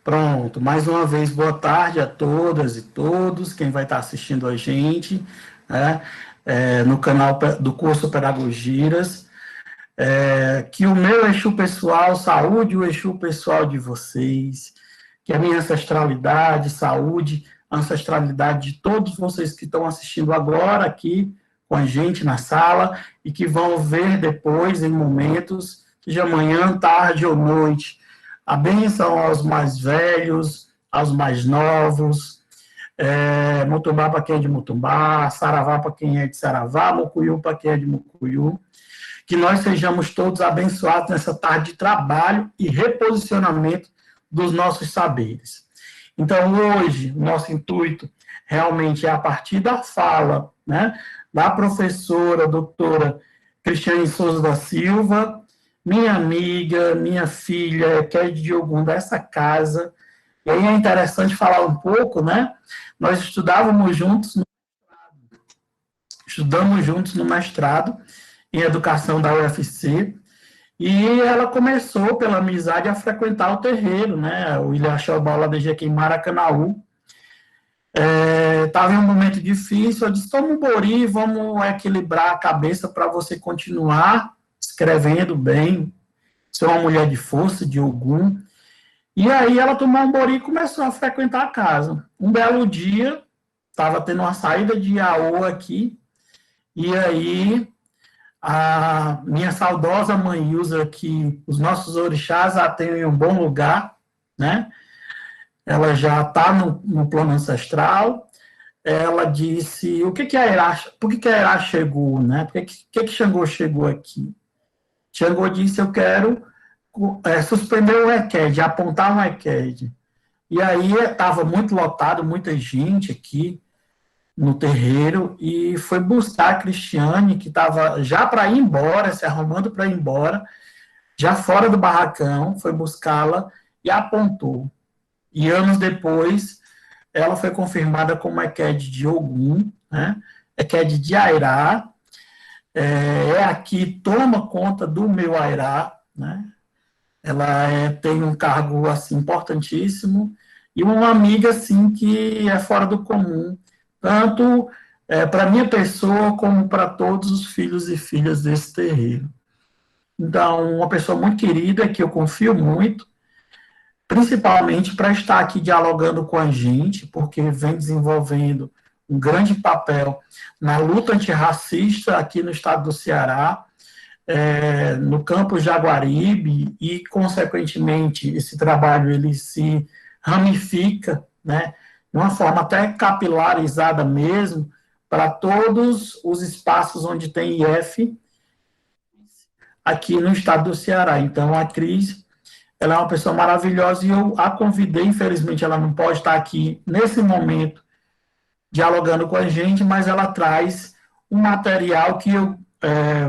Pronto, mais uma vez, boa tarde a todas e todos, quem vai estar assistindo a gente, né, no canal do curso Pedagogias. Que o meu Exu pessoal, saúde o Exu pessoal de vocês, que a minha ancestralidade, saúde, a ancestralidade de todos vocês que estão assistindo agora aqui com a gente na sala e que vão ver depois em momentos, seja manhã, tarde ou noite. A bênção aos mais velhos, aos mais novos, Mutumbá para quem é de Mutumbá, Saravá para quem é de Saravá, Mucuyu para quem é de Mucuyu. Que nós sejamos todos abençoados nessa tarde de trabalho e reposicionamento dos nossos saberes. Então, hoje, nosso intuito realmente é a partir da fala, né, da professora, doutora Cristiane Souza da Silva, minha amiga, minha filha, que é de Ogum dessa casa. E aí é interessante falar um pouco, né? Nós estudamos juntos no mestrado em educação da UFC, e ela começou, pela amizade, a frequentar o terreiro, né? O Ilha Xobala de aqui em Maracanaú. Estava em um momento difícil, eu disse, toma um bori, vamos equilibrar a cabeça para você continuar escrevendo bem, ser uma mulher de força, de Ogum. E aí ela tomou um bori e começou a frequentar a casa. Um belo dia, estava tendo uma saída de Iaô aqui, e aí a minha saudosa mãe usa que os nossos orixás a têm em um bom lugar, né? Ela já está no plano ancestral. Ela disse, o que que a Irá, por que a Irá chegou, né? Por que Xangô chegou aqui? Xangô disse, eu quero suspender o EQED, apontar um EQED. E aí estava muito lotado, muita gente aqui no terreiro, e foi buscar a Cristiane, que estava já para ir embora, se arrumando para ir embora, já fora do barracão, foi buscá-la e apontou. E anos depois, ela foi confirmada como Eked de Ogum, né? Eked de Airá, aqui toma conta do meu Airá, né? Ela tem um cargo assim importantíssimo e uma amiga assim que é fora do comum, tanto para minha pessoa como para todos os filhos e filhas desse terreiro. Então, uma pessoa muito querida que eu confio muito, principalmente para estar aqui dialogando com a gente, porque vem desenvolvendo um grande papel na luta antirracista aqui no estado do Ceará, no campo Jaguaribe, e, consequentemente, esse trabalho ele se ramifica, né, de uma forma até capilarizada mesmo, para todos os espaços onde tem IF aqui no estado do Ceará. Então, a Cris, ela é uma pessoa maravilhosa e eu a convidei, infelizmente ela não pode estar aqui nesse momento dialogando com a gente, mas ela traz um material que eu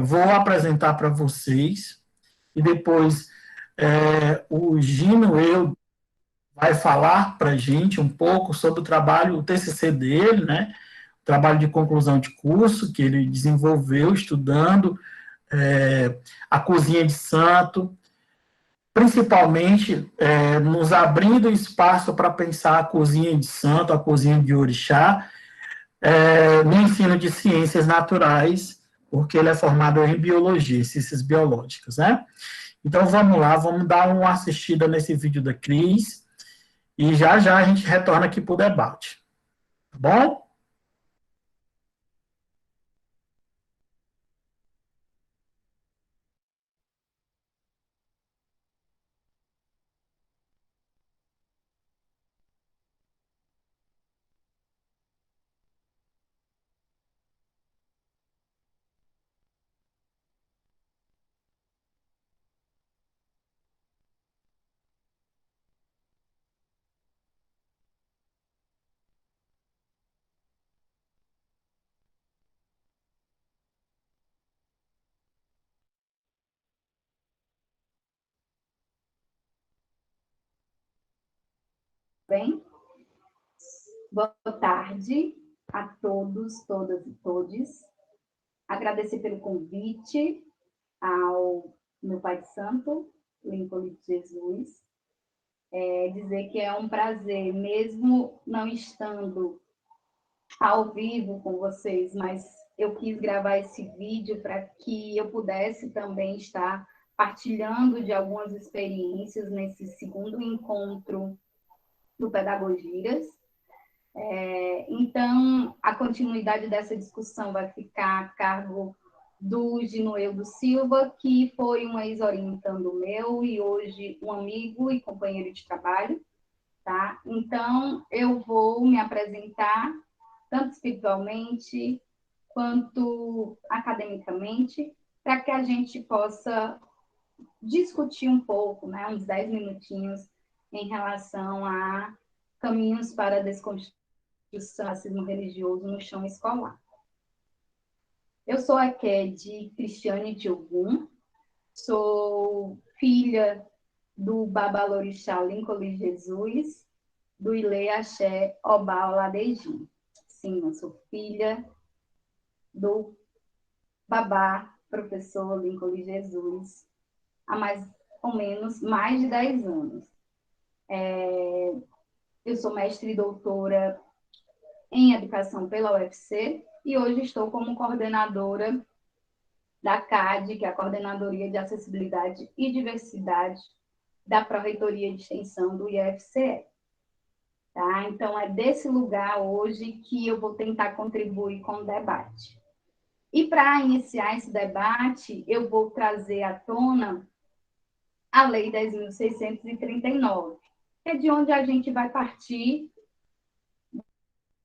vou apresentar para vocês, e depois o Gino eu vai falar para a gente um pouco sobre o trabalho, o TCC dele, né? O trabalho de conclusão de curso que ele desenvolveu estudando a cozinha de santo, principalmente nos abrindo espaço para pensar a cozinha de santo, a cozinha de orixá, no ensino de ciências naturais, porque ele é formado em biologia, ciências biológicas, né? Então vamos lá, vamos dar uma assistida nesse vídeo da Cris e já já a gente retorna aqui para o debate. Tá bom? Bem, boa tarde a todos, todas e todes. Agradecer pelo convite ao meu Pai de Santo, Lincoln de Jesus, dizer que é um prazer, mesmo não estando ao vivo com vocês, mas eu quis gravar esse vídeo para que eu pudesse também estar partilhando de algumas experiências nesse segundo encontro do Pedagogias. Então, a continuidade dessa discussão vai ficar a cargo do Ginoeldo Silva, que foi um ex-orientando meu e hoje um amigo e companheiro de trabalho, tá? Então, eu vou me apresentar, tanto espiritualmente quanto academicamente, para que a gente possa discutir um pouco, né, uns 10 minutinhos, em relação a caminhos para a desconstrução do racismo religioso no chão escolar. Eu sou a Ked Cristiane Diogum, sou filha do Babalorixá Lincoln Jesus, do Ile Axé Obá Oladeji. Sim, eu sou filha do babá, professor Lincoln Jesus, há mais ou menos mais de 10 anos. Eu sou mestre e doutora em educação pela UFC e hoje estou como coordenadora da CAD, que é a Coordenadoria de Acessibilidade e Diversidade da Pró-Reitoria de Extensão do IFCE. Tá? Então, é desse lugar hoje que eu vou tentar contribuir com o debate. E para iniciar esse debate, eu vou trazer à tona a Lei 10.639, que é de onde a gente vai partir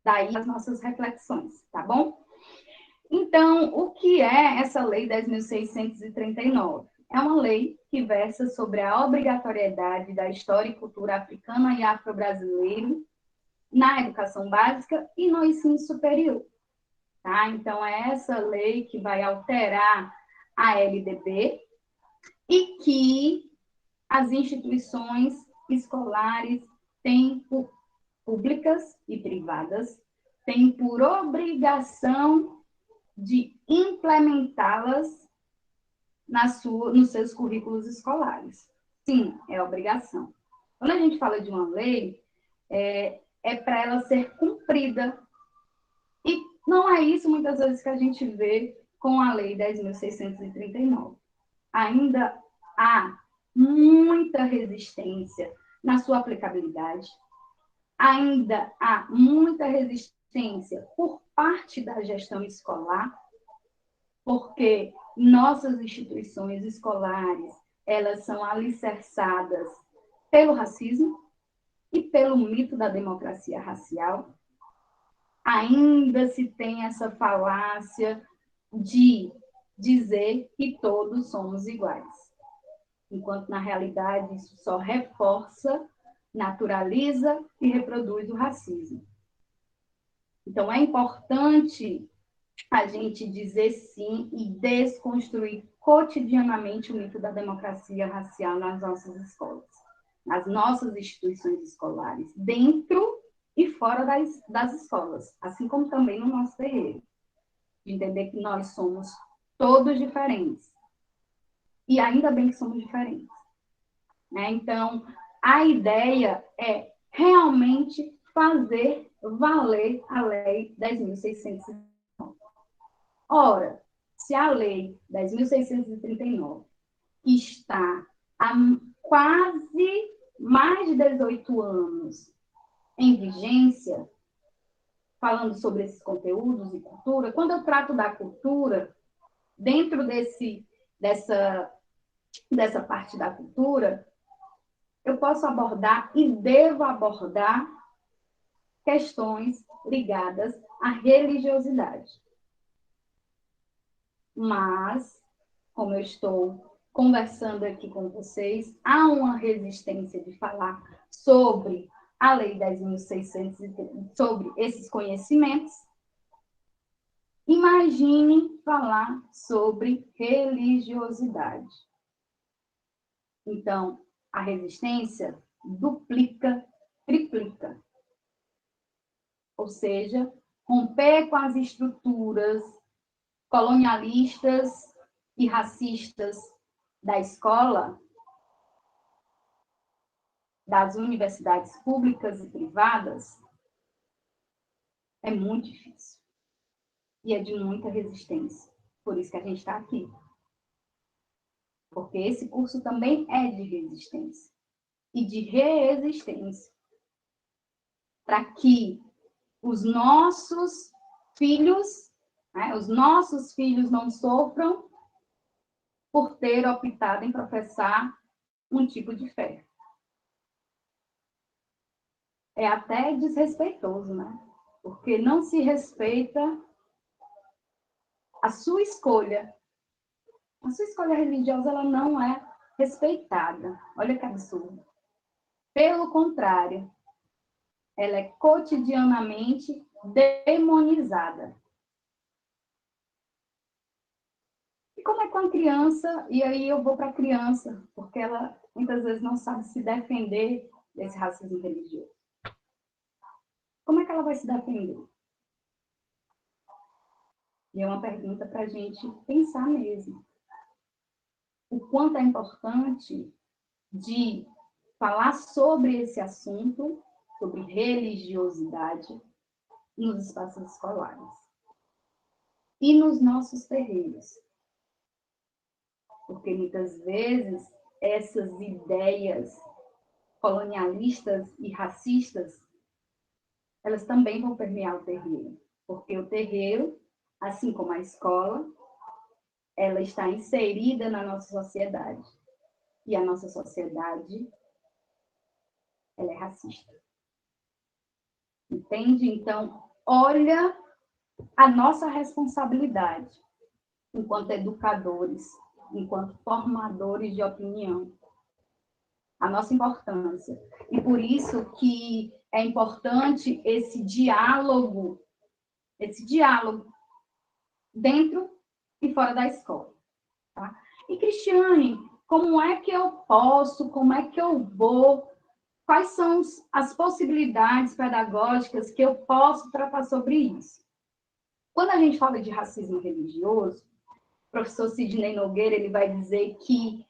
daí as nossas reflexões, tá bom? Então, o que é essa Lei 10.639? É uma lei que versa sobre a obrigatoriedade da história e cultura africana e afro-brasileiro na educação básica e no ensino superior. Tá? Então, é essa lei que vai alterar a LDB e que as instituições escolares têm, públicas e privadas, têm por obrigação de implementá-las nos seus currículos escolares. Sim, é obrigação. Quando a gente fala de uma lei, é para ela ser cumprida. E não é isso, muitas vezes, que a gente vê com a Lei 10.639. Ainda há muita resistência na sua aplicabilidade, ainda há muita resistência por parte da gestão escolar, porque nossas instituições escolares, elas são alicerçadas pelo racismo e pelo mito da democracia racial. Ainda se tem essa falácia de dizer que todos somos iguais, enquanto na realidade isso só reforça, naturaliza e reproduz o racismo. Então é importante a gente dizer sim e desconstruir cotidianamente o mito da democracia racial nas nossas escolas, nas nossas instituições escolares, dentro e fora das escolas, assim como também no nosso terreiro. De entender que nós somos todos diferentes. E ainda bem que somos diferentes. Né? Então, a ideia é realmente fazer valer a Lei 10.639. Ora, se a Lei 10.639 está há quase mais de 18 anos em vigência, falando sobre esses conteúdos e cultura, quando eu trato da cultura, dentro dessa parte da cultura, eu posso abordar e devo abordar questões ligadas à religiosidade. Mas, como eu estou conversando aqui com vocês, há uma resistência de falar sobre a Lei 10.630, sobre esses conhecimentos. Imagine falar sobre religiosidade. Então, a resistência duplica, triplica. Ou seja, romper com as estruturas colonialistas e racistas da escola das universidades públicas e privadas é muito difícil. E é de muita resistência. Por isso que a gente está aqui. Porque esse curso também é de resistência. E de resistência. Para que os nossos filhos, né, não sofram por ter optado em professar um tipo de fé. É até desrespeitoso, né? Porque não se respeita a sua escolha. A sua escolha religiosa, ela não é respeitada. Olha que absurdo. Pelo contrário, ela é cotidianamente demonizada. E como é com a criança? E aí eu vou para a criança, porque ela muitas vezes não sabe se defender desse racismo religioso. Como é que ela vai se defender? E é uma pergunta para a gente pensar mesmo. O quanto é importante de falar sobre esse assunto, sobre religiosidade, nos espaços escolares. E nos nossos terreiros. Porque muitas vezes essas ideias colonialistas e racistas, elas também vão permear o terreiro. Porque o terreiro, assim como a escola, ela está inserida na nossa sociedade. E a nossa sociedade, ela é racista. Entende? Então, olha a nossa responsabilidade enquanto educadores, enquanto formadores de opinião. A nossa importância. E por isso que é importante esse diálogo dentro e fora da escola. Tá? E, Cristiane, como é que eu posso, como é que eu vou, quais são as possibilidades pedagógicas que eu posso tratar sobre isso? Quando a gente fala de racismo religioso, o professor Sidney Nogueira ele vai dizer que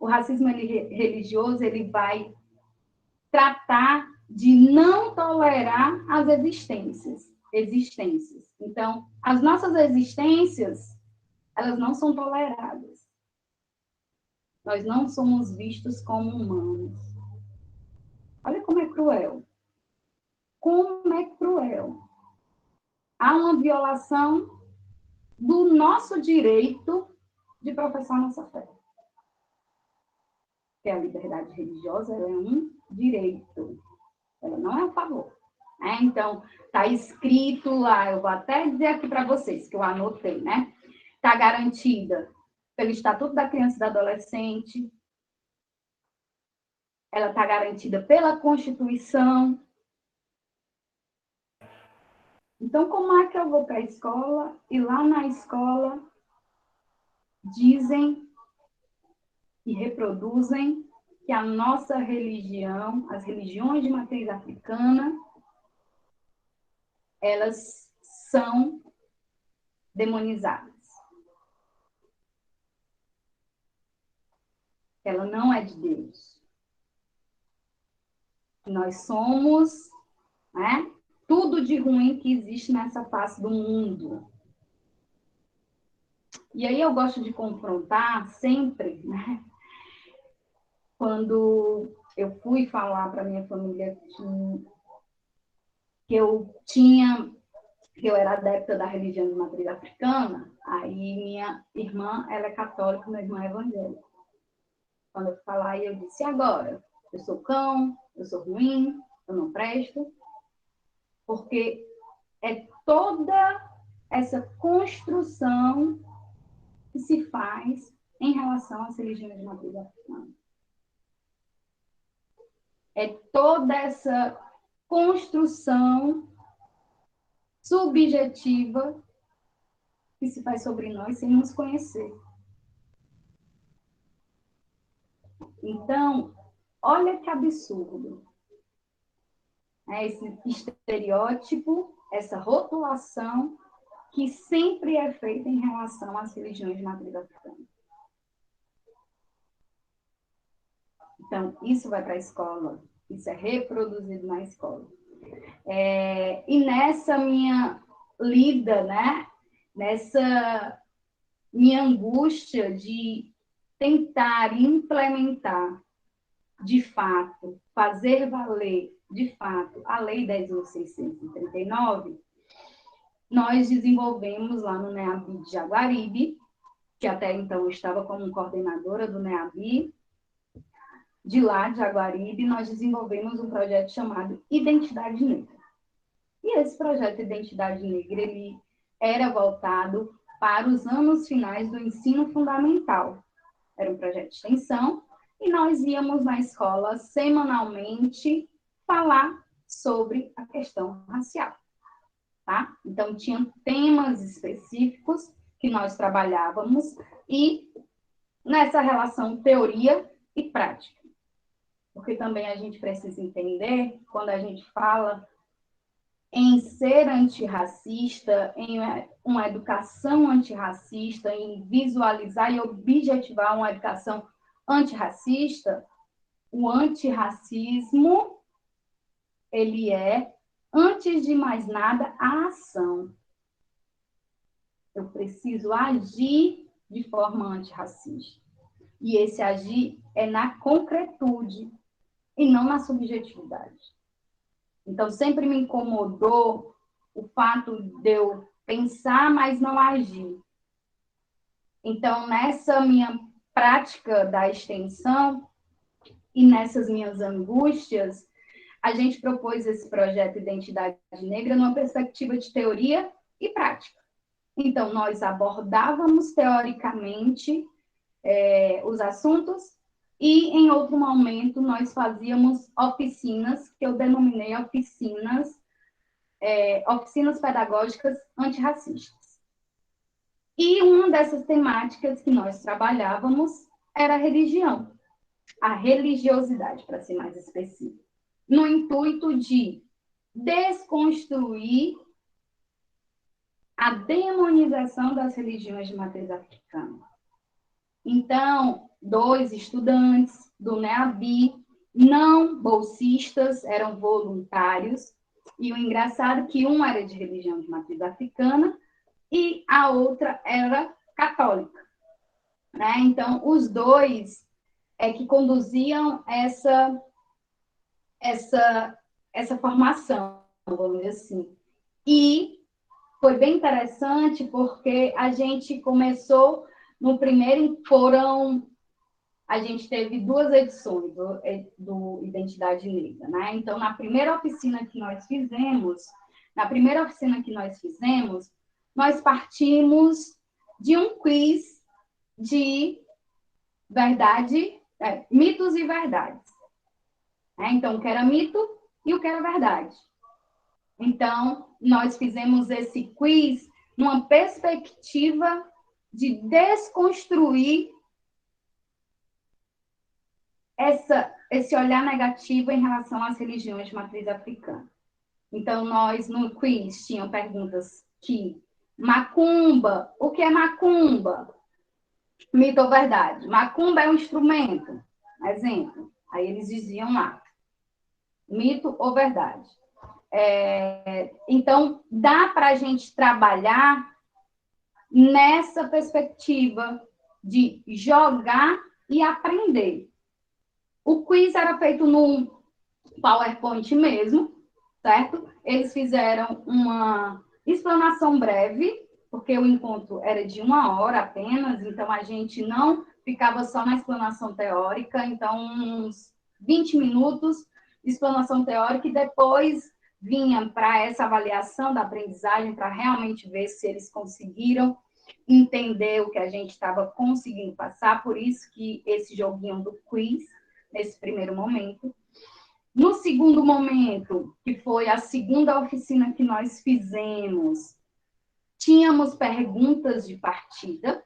o racismo religioso ele vai tratar de não tolerar as existências. Então, as nossas existências, elas não são toleradas. Nós não somos vistos como humanos. Olha como é cruel. Como é cruel. Há uma violação do nosso direito de professar nossa fé. Porque a liberdade religiosa ela é um direito. Ela não é um favor. Então, está escrito lá, eu vou até dizer aqui para vocês, que eu anotei, né? Está garantida pelo Estatuto da Criança e do Adolescente, ela está garantida pela Constituição. Então, como é que eu vou para a escola e lá na escola dizem e reproduzem que a nossa religião, as religiões de matriz africana, elas são demonizadas. Ela não é de Deus. Nós somos, né, tudo de ruim que existe nessa face do mundo. E aí eu gosto de confrontar sempre, né? Quando eu fui falar para minha família que eu era adepta da religião de matriz africana, aí minha irmã, ela é católica, minha irmã é evangélica. Quando eu falar, eu disse, agora, eu sou cão, eu sou ruim, eu não presto, porque é toda essa construção que se faz em relação às religiões de matriz africana. É toda essa construção subjetiva que se faz sobre nós sem nos conhecer. Então, olha que absurdo. Esse estereótipo, essa rotulação que sempre é feita em relação às religiões de matriz africana. Então, isso vai para a escola, isso é reproduzido na escola. E nessa minha lida, né, nessa minha angústia de tentar implementar, de fato, fazer valer, de fato, a Lei 10.639, nós desenvolvemos lá no NEABI de Jaguaribe, que até então eu estava como coordenadora do NEABI, de lá de Jaguaribe, nós desenvolvemos um projeto chamado Identidade Negra. E esse projeto Identidade Negra, ele era voltado para os anos finais do ensino fundamental. Era um projeto de extensão, e nós íamos na escola semanalmente falar sobre a questão racial. Tá? Então, tinham temas específicos que nós trabalhávamos, e nessa relação teoria e prática. Porque também a gente precisa entender, quando a gente fala em ser antirracista, em uma educação antirracista, em visualizar e objetivar uma educação antirracista, o antirracismo, ele é, antes de mais nada, a ação. Eu preciso agir de forma antirracista. E esse agir é na concretude e não na subjetividade. Então, sempre me incomodou o fato de eu pensar, mas não agir. Então, nessa minha prática da extensão e nessas minhas angústias, a gente propôs esse projeto Identidade Negra numa perspectiva de teoria e prática. Então, nós abordávamos teoricamente os assuntos, e em outro momento nós fazíamos oficinas, que eu denominei oficinas pedagógicas antirracistas. E uma dessas temáticas que nós trabalhávamos era a religião, a religiosidade, para ser mais específico, no intuito de desconstruir a demonização das religiões de matriz africana. Então, 2 estudantes do NEABI, não bolsistas, eram voluntários, e o engraçado é que um era de religião de matriz africana e a outra era católica. Né? Então, os dois que conduziam essa formação, vamos dizer assim. E foi bem interessante porque a gente começou no primeiro, a gente teve 2 edições do Identidade Negra, né? Então, na primeira oficina que nós fizemos, nós partimos de um quiz de verdade, mitos e verdades. Então, o que era mito e o que era verdade. Então, nós fizemos esse quiz numa perspectiva de desconstruir esse olhar negativo em relação às religiões de matriz africana. Então, nós, no quiz, tinham perguntas que macumba, o que é macumba? Mito ou verdade? Macumba é um instrumento. Exemplo. Aí eles diziam lá, mito ou verdade? Então, dá para a gente trabalhar nessa perspectiva de jogar e aprender. O quiz era feito no PowerPoint mesmo, certo? Eles fizeram uma explanação breve, porque o encontro era de 1 hora apenas, então a gente não ficava só na explanação teórica, então uns 20 minutos de explanação teórica, e depois vinha para essa avaliação da aprendizagem, para realmente ver se eles conseguiram entender o que a gente estava conseguindo passar, por isso que esse joguinho do quiz, nesse primeiro momento. No segundo momento, que foi a segunda oficina que nós fizemos, tínhamos perguntas de partida,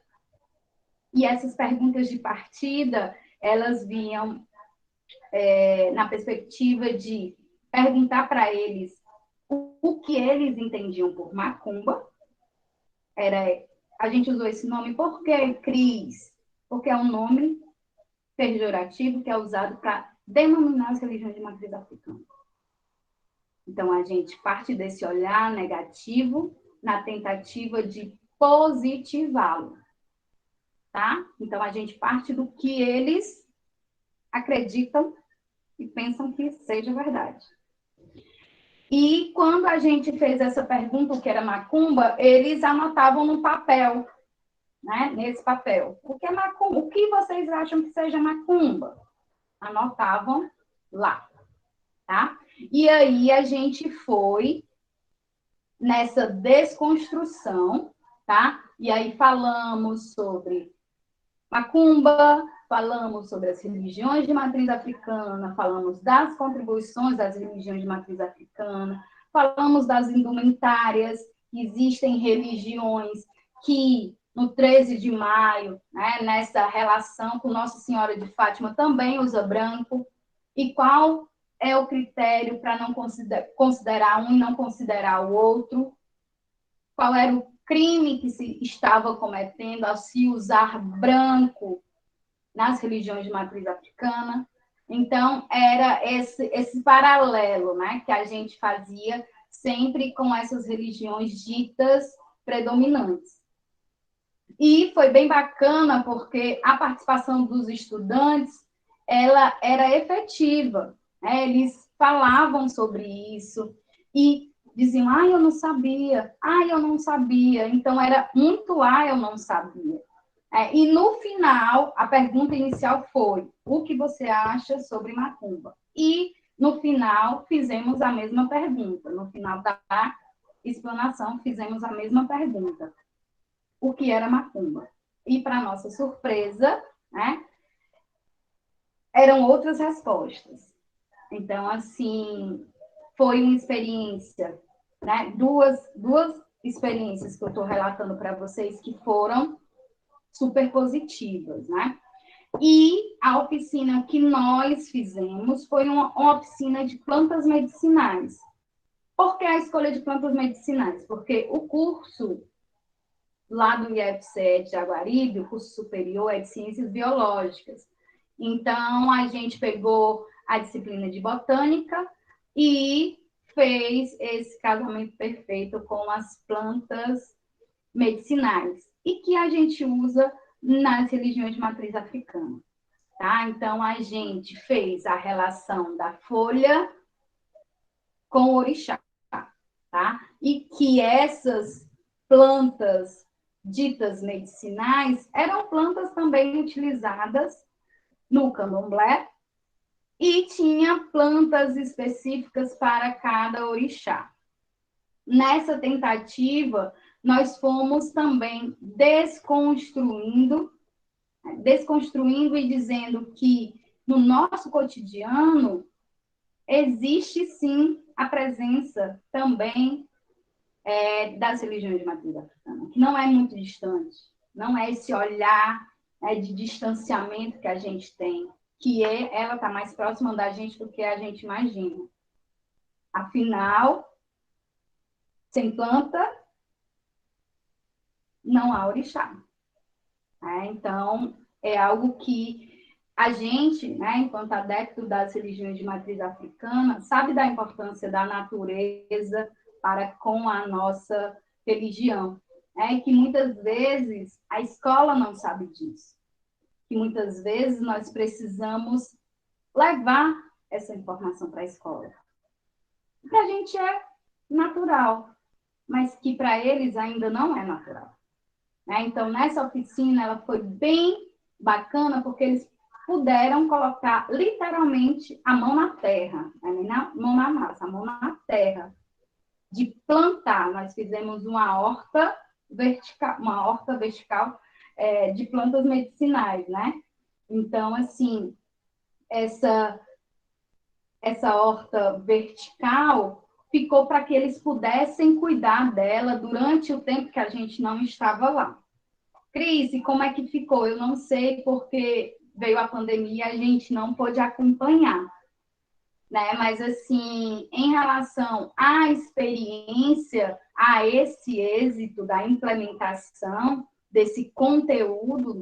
e essas perguntas de partida, elas vinham na perspectiva de perguntar para eles o que eles entendiam por macumba. A gente usou esse nome por quê, Cris? Porque é um nome pejorativo que é usado para denominar as religiões de matriz africana. Então, a gente parte desse olhar negativo na tentativa de positivá-lo, tá? Então, a gente parte do que eles acreditam e pensam que seja verdade. E quando a gente fez essa pergunta, o que era macumba, eles anotavam no papel, né? Nesse papel. O que é macumba? O que vocês acham que seja macumba? Anotavam lá, tá? E aí a gente foi nessa desconstrução, tá? E aí falamos sobre macumba, falamos sobre as religiões de matriz africana, falamos das contribuições das religiões de matriz africana, falamos das indumentárias, existem religiões que no 13 de maio, né, nessa relação com Nossa Senhora de Fátima, também usa branco, e qual é o critério para não considerar um e não considerar o outro? Qual era o crime que se estava cometendo ao se usar branco nas religiões de matriz africana? Então, era esse paralelo, né, que a gente fazia sempre com essas religiões ditas predominantes. E foi bem bacana, porque a participação dos estudantes, ela era efetiva, né? Eles falavam sobre isso e diziam, eu não sabia, eu não sabia. Então, era muito, eu não sabia. E no final, a pergunta inicial foi, o que você acha sobre macumba? E no final, fizemos a mesma pergunta. No final da explanação, fizemos a mesma pergunta. O que era macumba? E, para nossa surpresa, né, eram outras respostas. Então, assim, foi uma experiência, né, duas experiências que eu estou relatando para vocês que foram super positivas, né? E a oficina que nós fizemos foi uma oficina de plantas medicinais. Por que a escolha de plantas medicinais? Porque o curso lá do IFCE de Jaguaribe, o curso superior é de Ciências Biológicas. Então, a gente pegou a disciplina de Botânica e fez esse casamento perfeito com as plantas medicinais e que a gente usa nas religiões de matriz africana, tá? Então, a gente fez a relação da folha com o orixá, tá? E que essas plantas ditas medicinais eram plantas também utilizadas no candomblé e tinha plantas específicas para cada orixá. Nessa tentativa, nós fomos também desconstruindo e dizendo que no nosso cotidiano existe sim a presença também das religiões de matriz africana, que não é muito distante, não é esse olhar de distanciamento que a gente tem, que ela está mais próxima da gente do que a gente imagina. Afinal, sem planta, não há orixá. Então, é algo que a gente, né, enquanto adepto das religiões de matriz africana, sabe da importância da natureza para com a nossa religião. E que muitas vezes a escola não sabe disso. Que muitas vezes nós precisamos levar essa informação para a escola. Porque a gente é natural, mas que para eles ainda não é natural. Então, nessa oficina, ela foi bem bacana, porque eles puderam colocar literalmente a mão na terra, nem a mão na massa, a mão na terra, de plantar. Nós fizemos uma horta vertical de plantas medicinais, né? Então, assim, essa horta vertical ficou para que eles pudessem cuidar dela durante o tempo que a gente não estava lá. Cris, como é que ficou? Eu não sei, porque veio a pandemia e a gente não pôde acompanhar, né? Mas, assim, em relação à experiência, a esse êxito da implementação desse conteúdo,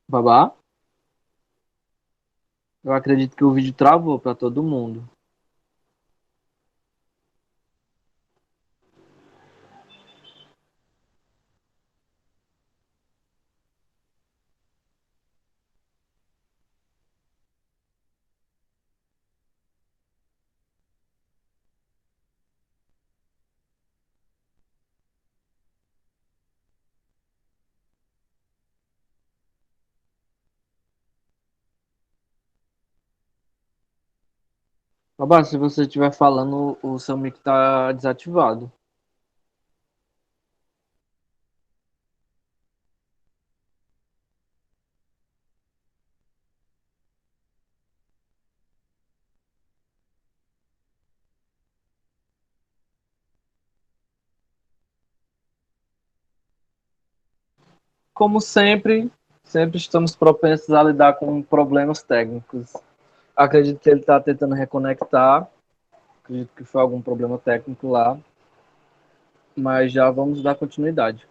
Babá, eu acredito que o vídeo travou para todo mundo. Babá, se você estiver falando, o seu mic tá desativado. Como sempre, sempre estamos propensos a lidar com problemas técnicos. Acredito que ele está tentando reconectar. Acredito que foi algum problema técnico lá. Mas já vamos dar continuidade.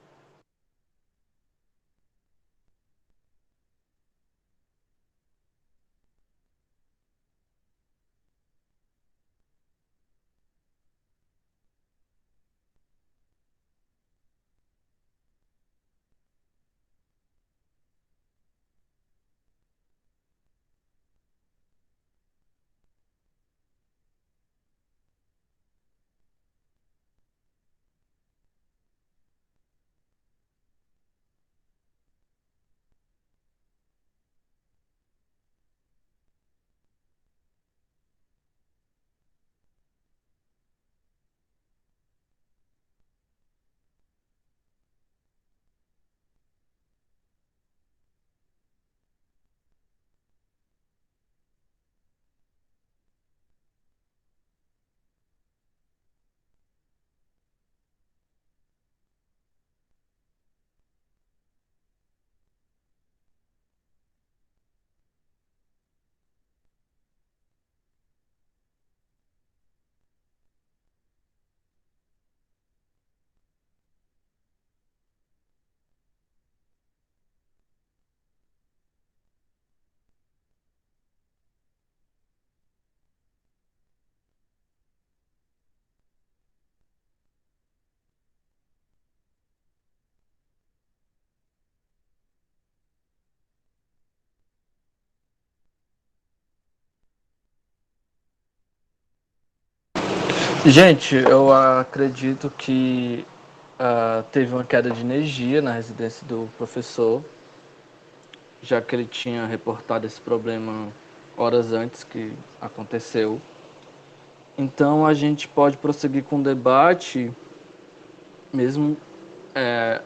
Gente, eu acredito que teve uma queda de energia na residência do professor, já que ele tinha reportado esse problema horas antes que aconteceu. Então a gente pode prosseguir com o debate, mesmo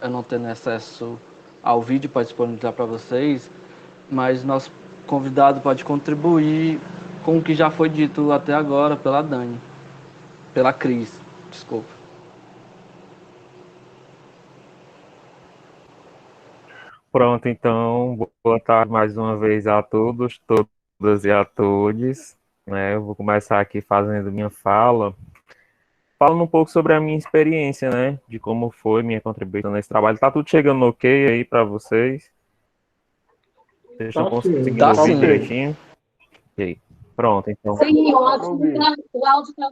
eu não tendo acesso ao vídeo para disponibilizar para vocês, mas nosso convidado pode contribuir com o que já foi dito até agora pela Dani, pela Cris, desculpa. Pronto, então, boa tarde mais uma vez a todos, todas e a todos, né? Eu vou começar aqui fazendo minha fala, falando um pouco sobre a minha experiência, né? De como foi minha contribuição nesse trabalho. Tá tudo chegando ok aí para vocês? Vocês estão Tá sim, conseguindo Tá tá ouvir sim. ok. direitinho? Ok. Pronto, então. Sim, Ouvir. o áudio tá.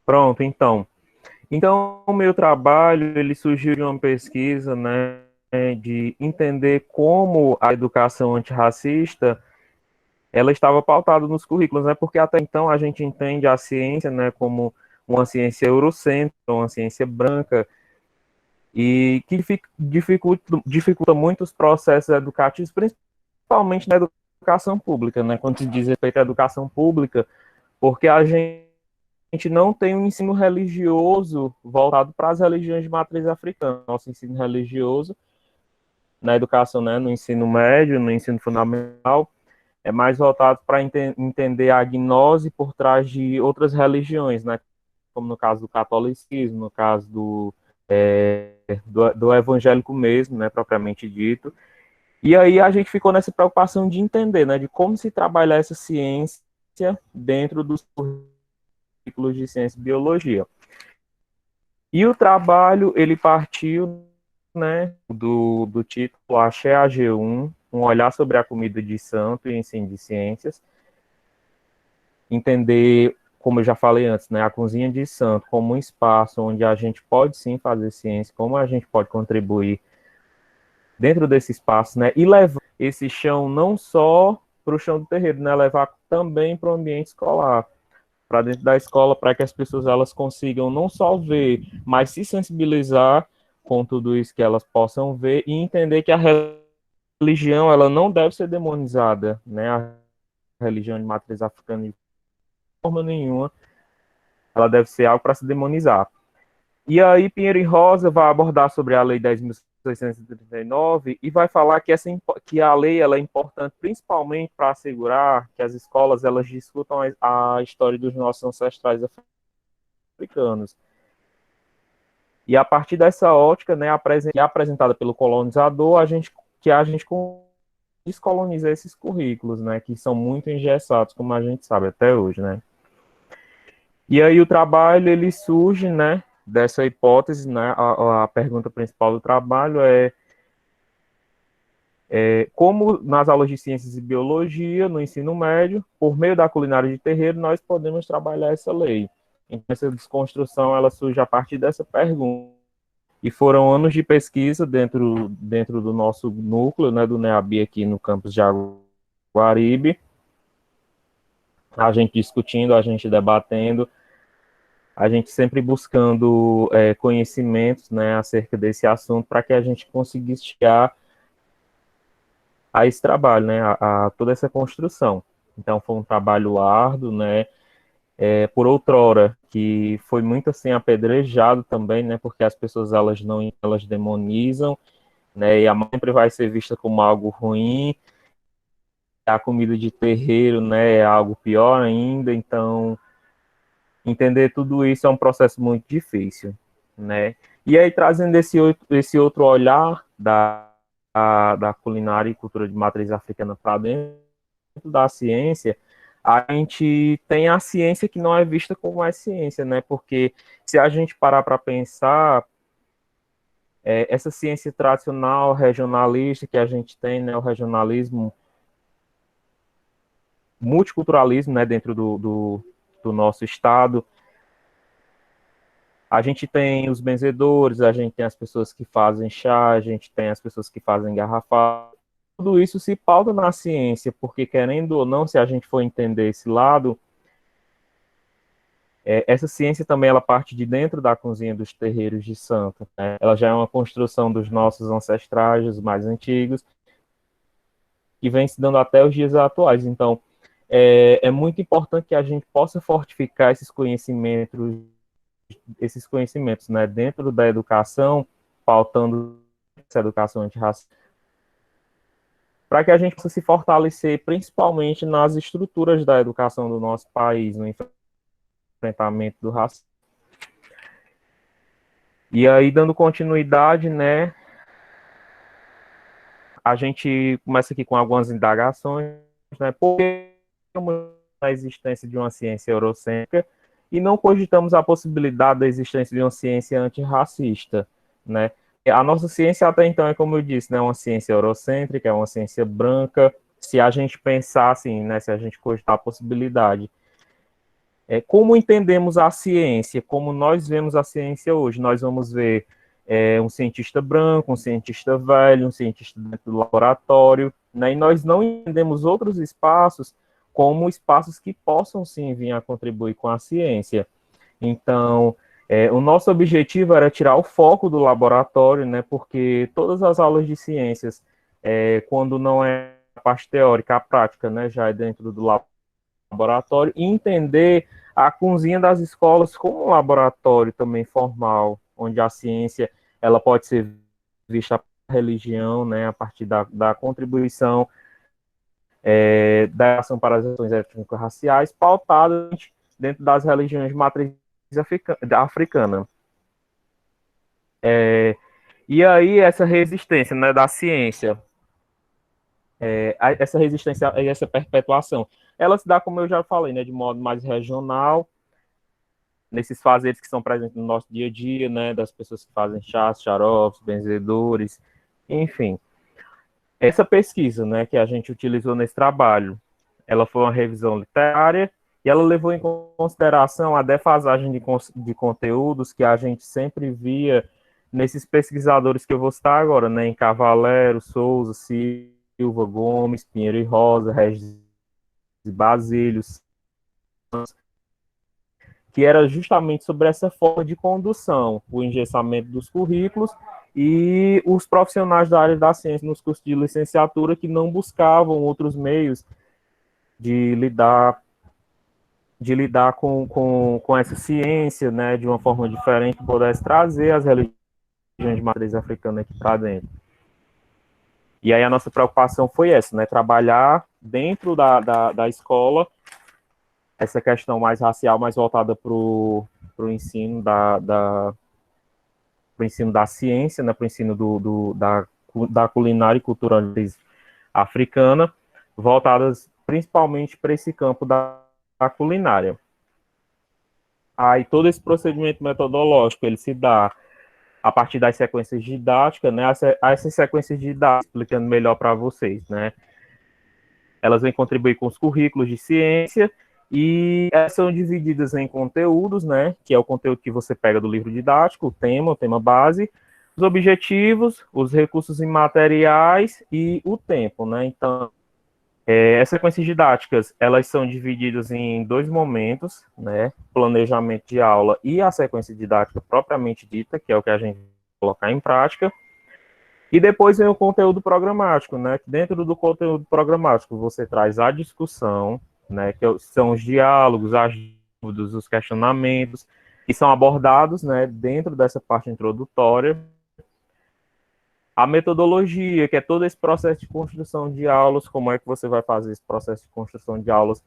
Pronto, então. Então, o meu trabalho, ele surgiu de uma pesquisa, né? De entender como a educação antirracista ela estava pautada nos currículos, né? Porque até então a gente entende a ciência, né, como uma ciência eurocêntrica, uma ciência branca, e que dificulta muito os processos educativos, principalmente na educação pública, né? Quando se diz respeito à educação pública, porque a gente não tem um ensino religioso voltado para as religiões de matriz africana. Nosso ensino religioso na educação, né, no ensino médio, no ensino fundamental, é mais voltado para entender a gnose por trás de outras religiões, né? Como no caso do catolicismo, no caso do evangélico mesmo, né, propriamente dito. E aí a gente ficou nessa preocupação de entender, né, de como se trabalhar essa ciência dentro dos currículos de ciência e biologia. E o trabalho, ele partiu, né, do título Axé AG1, um olhar sobre a comida de santo e ensino de ciências, entender, como eu já falei antes, né, a cozinha de santo como um espaço onde a gente pode sim fazer ciência, como a gente pode contribuir dentro desse espaço, né, e levar esse chão não só para o chão do terreiro, né, levar também para o ambiente escolar, para dentro da escola, para que as pessoas elas consigam não só ver, mas se sensibilizar com tudo isso que elas possam ver e entender que a religião ela não deve ser demonizada, né, a religião de matriz africana de forma nenhuma, ela deve ser algo para se demonizar. E aí Pinheiro e Rosa vai abordar sobre a Lei 10.639 e vai falar que a lei ela é importante principalmente para assegurar que as escolas elas discutam a história dos nossos ancestrais africanos. E a partir dessa ótica, né, que é apresentada pelo colonizador, a gente descoloniza esses currículos, né, que são muito engessados, como a gente sabe até hoje, né. E aí o trabalho ele surge, né, dessa hipótese, né, a pergunta principal do trabalho é como nas aulas de ciências e biologia, no ensino médio, por meio da culinária de terreiro, nós podemos trabalhar essa lei. Então, essa desconstrução, ela surge a partir dessa pergunta. E foram anos de pesquisa dentro do nosso núcleo, né, do NEABI aqui no campus de Jaguaribe, a gente discutindo, a gente debatendo, a gente sempre buscando conhecimentos, né, acerca desse assunto para que a gente conseguisse chegar a esse trabalho, né, a toda essa construção. Então foi um trabalho árduo, né, por outrora, que foi muito assim apedrejado também, né, porque as pessoas elas demonizam, né, e a mãe sempre vai ser vista como algo ruim, a comida de terreiro, né, é algo pior ainda, então entender tudo isso é um processo muito difícil, né? E aí, trazendo esse outro olhar da culinária e cultura de matriz africana para dentro da ciência, a gente tem a ciência que não é vista como mais ciência, né? Porque se a gente parar para pensar, essa ciência tradicional, regionalista que a gente tem, né? O regionalismo, multiculturalismo, né? Dentro do nosso estado, a gente tem os benzedores, a gente tem as pessoas que fazem chá, a gente tem as pessoas que fazem garrafada. Tudo isso se pauta na ciência, porque querendo ou não, se a gente for entender esse lado, essa ciência também ela parte de dentro da cozinha dos terreiros de santo, né? Ela já é uma construção dos nossos ancestrais, os mais antigos, que vem se dando até os dias atuais. Então, é muito importante que a gente possa fortificar esses conhecimentos, né, dentro da educação, pautando essa educação antirracista, para que a gente possa se fortalecer, principalmente nas estruturas da educação do nosso país, no enfrentamento do racismo. E aí, dando continuidade, né, a gente começa aqui com algumas indagações, né, por que a existência de uma ciência eurocêntrica e não cogitamos a possibilidade da existência de uma ciência antirracista, né? A nossa ciência até então é, como eu disse, né, uma ciência eurocêntrica, é uma ciência branca. Se a gente pensar assim, né, se a gente cogitar a possibilidade, como entendemos a ciência, como nós vemos a ciência hoje, nós vamos ver um cientista branco, um cientista velho, um cientista dentro do laboratório, né, e nós não entendemos outros espaços como espaços que possam sim vir a contribuir com a ciência. Então, o nosso objetivo era tirar o foco do laboratório, né, porque todas as aulas de ciências, quando não é a parte teórica, a prática, né, já é dentro do laboratório, e entender a cozinha das escolas como um laboratório também formal, onde a ciência ela pode ser vista a religião, né, a partir da contribuição da ação para as ações étnico-raciais, pautadas dentro das religiões de matriz africana. E aí essa resistência, né, da ciência, essa resistência e essa perpetuação, ela se dá, como eu já falei, né, de modo mais regional, nesses fazeres que são presentes no nosso dia a dia, né, das pessoas que fazem chás, xaropes, benzedores, enfim. Essa pesquisa, né, que a gente utilizou nesse trabalho, ela foi uma revisão literária e ela levou em consideração a defasagem de conteúdos que a gente sempre via nesses pesquisadores que eu vou citar agora, né, em Cavalero, Souza, Silva, Gomes, Pinheiro e Rosa, Regis Basílio, que era justamente sobre essa forma de condução, o engessamento dos currículos e os profissionais da área da ciência nos cursos de licenciatura que não buscavam outros meios de lidar com essa ciência, né, de uma forma diferente, que pudesse trazer as religiões de matriz africana aqui para dentro. E aí a nossa preocupação foi essa, né, trabalhar dentro da escola essa questão mais racial, mais voltada para o ensino pro ensino da ciência, né, para o ensino da culinária e cultura africana, voltadas principalmente para esse campo da culinária. Aí todo esse procedimento metodológico, ele se dá a partir das sequências didáticas, né, essas sequências didáticas, explicando melhor para vocês, né, elas vêm contribuir com os currículos de ciência e elas são divididas em conteúdos, né, que é o conteúdo que você pega do livro didático, o tema base, os objetivos, os recursos imateriais e o tempo, né. Então, essas sequências didáticas, elas são divididas em dois momentos, né, planejamento de aula e a sequência didática propriamente dita, que é o que a gente vai colocar em prática. E depois vem o conteúdo programático, né? Dentro do conteúdo programático você traz a discussão, né? Que são os diálogos, as dúvidas, os questionamentos, que são abordados, né? Dentro dessa parte introdutória. A metodologia, que é todo esse processo de construção de aulas, como é que você vai fazer esse processo de construção de aulas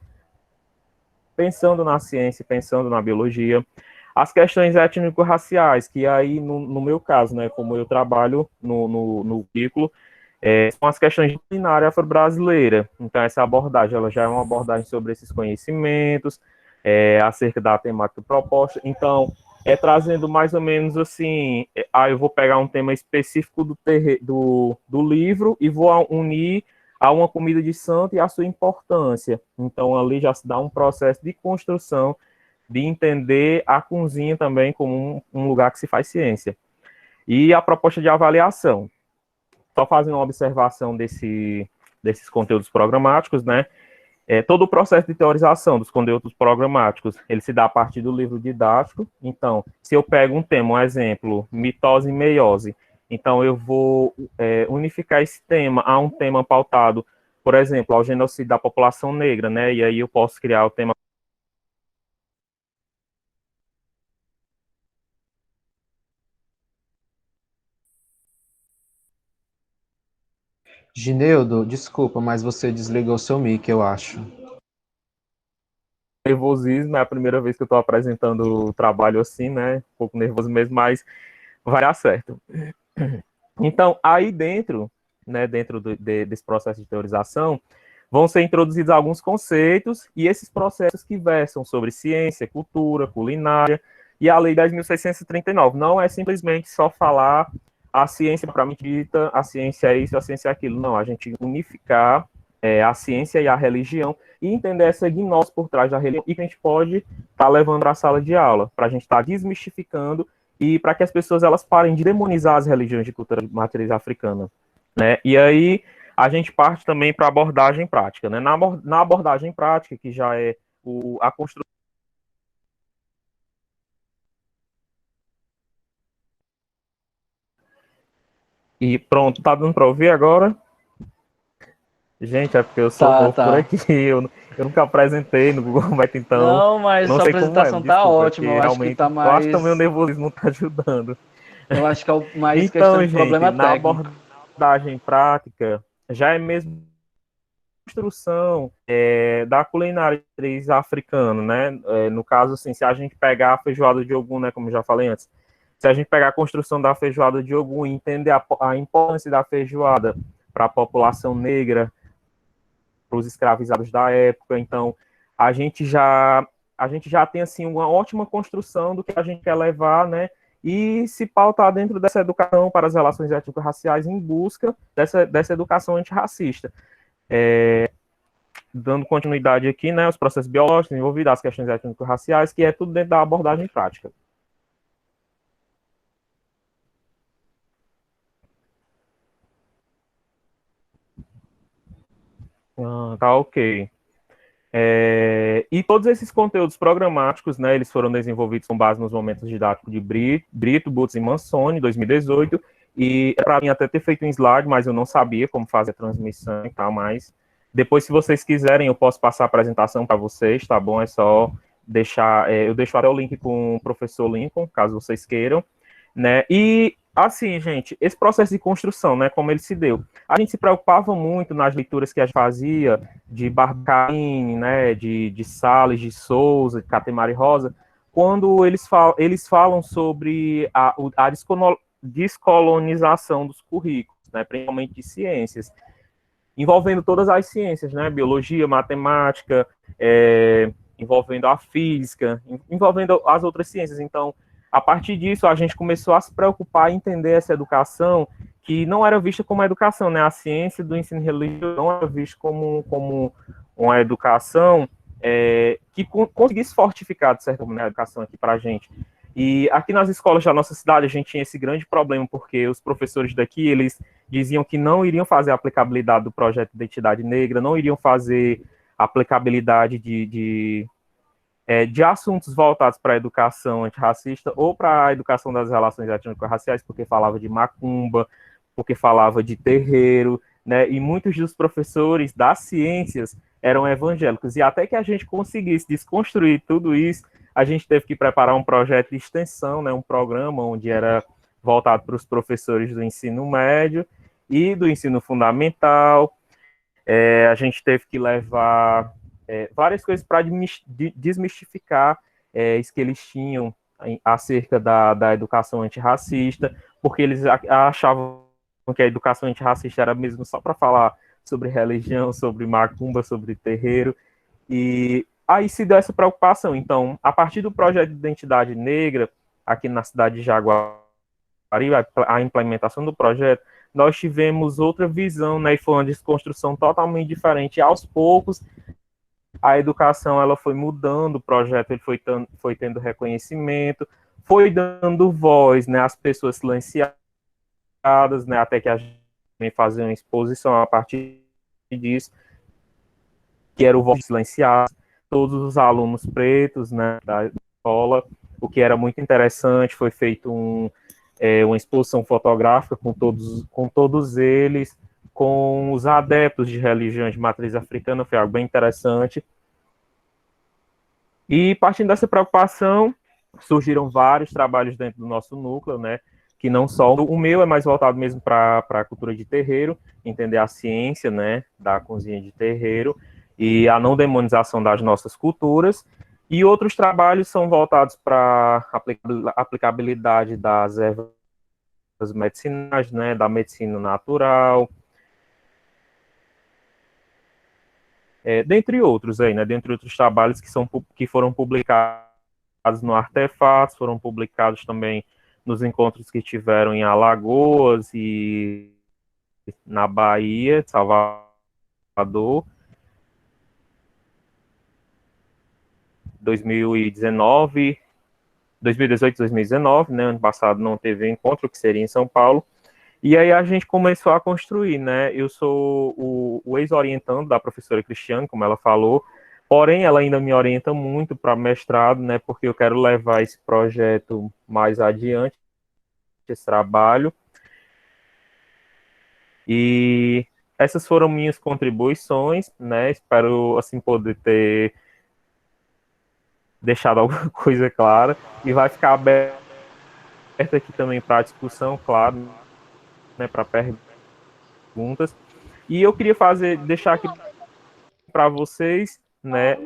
pensando na ciência, pensando na biologia. As questões étnico-raciais, que aí, no meu caso, né, como eu trabalho no currículo, são as questões de culinária afro-brasileira. Então, essa abordagem, ela já é uma abordagem sobre esses conhecimentos, acerca da temática proposta. Então, trazendo mais ou menos assim, eu vou pegar um tema específico do livro e vou unir a uma comida de santo e a sua importância. Então, ali já se dá um processo de construção de entender a cozinha também como um lugar que se faz ciência. E a proposta de avaliação. Só fazendo uma observação desses conteúdos programáticos, né? Todo o processo de teorização dos conteúdos programáticos, ele se dá a partir do livro didático. Então, se eu pego um tema, um exemplo, mitose e meiose, então eu vou unificar esse tema a um tema pautado, por exemplo, ao genocídio da população negra, né? E aí eu posso criar o tema. Gineudo, desculpa, mas você desligou seu mic, eu acho. Nervosismo, é a primeira vez que eu estou apresentando o trabalho assim, né? Um pouco nervoso mesmo, mas vai dar certo. Então, aí dentro, né, dentro desse processo de teorização, vão ser introduzidos alguns conceitos e esses processos que versam sobre ciência, cultura, culinária e a Lei 10.639. Não é simplesmente só falar a ciência propriamente dita, a ciência é isso, a ciência é aquilo. Não, a gente unificar a ciência e a religião e entender essa gnose por trás da religião e que a gente pode estar levando para a sala de aula, para a gente estar desmistificando e para que as pessoas elas parem de demonizar as religiões de cultura de matriz africana, né? E aí a gente parte também para a abordagem prática, né? Na abordagem prática, que já é a construção. E pronto, tá dando para ouvir agora? Gente, é porque eu sou novo por aqui, eu nunca apresentei no Google Meet, então não, mas não sua sei como é, apresentação tá desculpa, ótima, eu acho que tá eu acho que o meu mais... nervosismo não tá ajudando. Eu acho que é mais Então, questão de gente, problema na técnico. abordagem prática, já é mesmo construção da culinária africana, né? No caso, assim, se a gente pegar a feijoada de Ogum, né, como eu já falei antes, se a gente pegar a construção da feijoada de Ogum e entender a importância da feijoada para a população negra, para os escravizados da época, então a gente já a gente já tem assim uma ótima construção do que a gente quer levar, né, e se pautar dentro dessa educação para as relações étnico-raciais em busca dessa educação antirracista. Dando continuidade aqui, né, os processos biológicos envolvidos, as questões étnico-raciais, que é tudo dentro da abordagem prática. Tá ok. E todos esses conteúdos programáticos, né, eles foram desenvolvidos com base nos momentos didáticos de Brito, Butz e Mansoni, 2018, e para mim até ter feito um slide, mas eu não sabia como fazer a transmissão e tal, mas depois, se vocês quiserem, eu posso passar a apresentação para vocês, tá bom? É só deixar, eu deixo até o link com o professor Lincoln, caso vocês queiram, né, e assim, gente, esse processo de construção, né, como ele se deu, a gente se preocupava muito nas leituras que a gente fazia, de Barbarini, né, de Salles, de Souza, de Catemari Rosa, quando eles falam sobre a descolonização dos currículos, né, principalmente de ciências, envolvendo todas as ciências, né, biologia, matemática, envolvendo a física, envolvendo as outras ciências. Então, a partir disso, a gente começou a se preocupar em entender essa educação que não era vista como educação, né? A ciência do ensino religioso não era vista como uma educação que conseguisse fortificar, de certa maneira, a educação aqui para a gente. E aqui nas escolas da nossa cidade, a gente tinha esse grande problema, porque os professores daqui, eles diziam que não iriam fazer a aplicabilidade do projeto de Identidade Negra, não iriam fazer a aplicabilidade de assuntos voltados para a educação antirracista ou para a educação das relações étnico-raciais, porque falava de macumba, porque falava de terreiro, né? E muitos dos professores das ciências eram evangélicos. E até que a gente conseguisse desconstruir tudo isso, a gente teve que preparar um projeto de extensão, né? Um programa onde era voltado para os professores do ensino médio e do ensino fundamental. A gente teve que levar várias coisas para desmistificar isso que eles tinham acerca da educação antirracista, porque eles achavam que a educação antirracista era mesmo só para falar sobre religião, sobre macumba, sobre terreiro, e aí se deu essa preocupação. Então, a partir do projeto de Identidade Negra, aqui na cidade de Jaguari, a implementação do projeto, nós tivemos outra visão, né, e foi uma desconstrução totalmente diferente. E aos poucos, a educação ela foi mudando, o projeto ele foi tendo reconhecimento, foi dando voz, né, às pessoas silenciadas, né, até que a gente fazia uma exposição a partir disso, que era o Voz Silenciado, todos os alunos pretos, né, da escola, o que era muito interessante, foi feito uma exposição fotográfica com todos eles, com os adeptos de religiões de matriz africana, foi algo bem interessante. E partindo dessa preocupação, surgiram vários trabalhos dentro do nosso núcleo, né, que não só o meu é mais voltado mesmo para a cultura de terreiro, entender a ciência, né, da cozinha de terreiro e a não demonização das nossas culturas, e outros trabalhos são voltados para a aplicabilidade das ervas medicinais, né, da medicina natural, dentre outros aí, né, dentre outros trabalhos que foram publicados no Artefatos, foram publicados também nos encontros que tiveram em Alagoas e na Bahia, Salvador, 2018, 2019, né, ano passado não teve encontro, que seria em São Paulo, e aí a gente começou a construir, né, eu sou o ex-orientando da professora Cristiane, como ela falou, porém ela ainda me orienta muito para mestrado, né, porque eu quero levar esse projeto mais adiante, esse trabalho, e essas foram minhas contribuições, né, espero, assim, poder ter deixado alguma coisa clara, e vai ficar aberto aqui também para discussão, claro, né, para perguntas. E eu queria deixar aqui para vocês, né,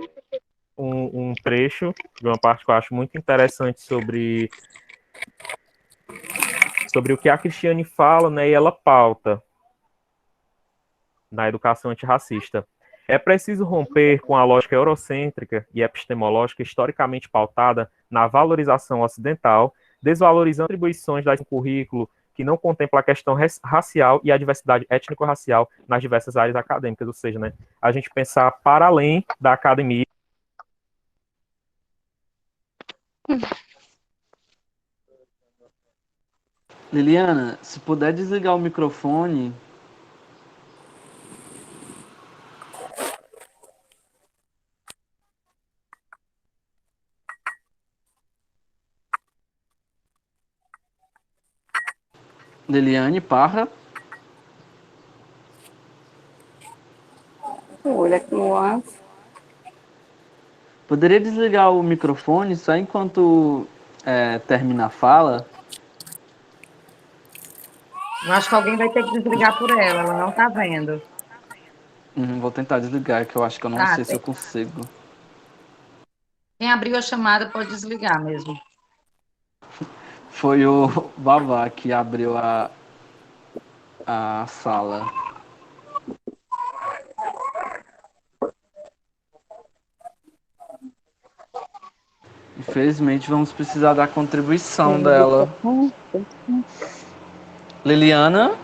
um trecho de uma parte que eu acho muito interessante sobre o que a Cristiane fala, né, e ela pauta na educação antirracista. É preciso romper com a lógica eurocêntrica e epistemológica historicamente pautada na valorização ocidental, desvalorizando atribuições do currículo que não contempla a questão racial e a diversidade étnico-racial nas diversas áreas acadêmicas, ou seja, né, a gente pensar para além da academia. Liliana, se puder desligar o microfone. Liliane Parra. Olha que nuance. Poderia desligar o microfone só enquanto termina a fala? Eu acho que alguém vai ter que desligar por ela não tá vendo. Vou tentar desligar, que eu acho que eu não sei se eu consigo. Quem abriu a chamada pode desligar mesmo. Foi o Vavá que abriu a sala. Infelizmente, vamos precisar da contribuição dela. Liliana?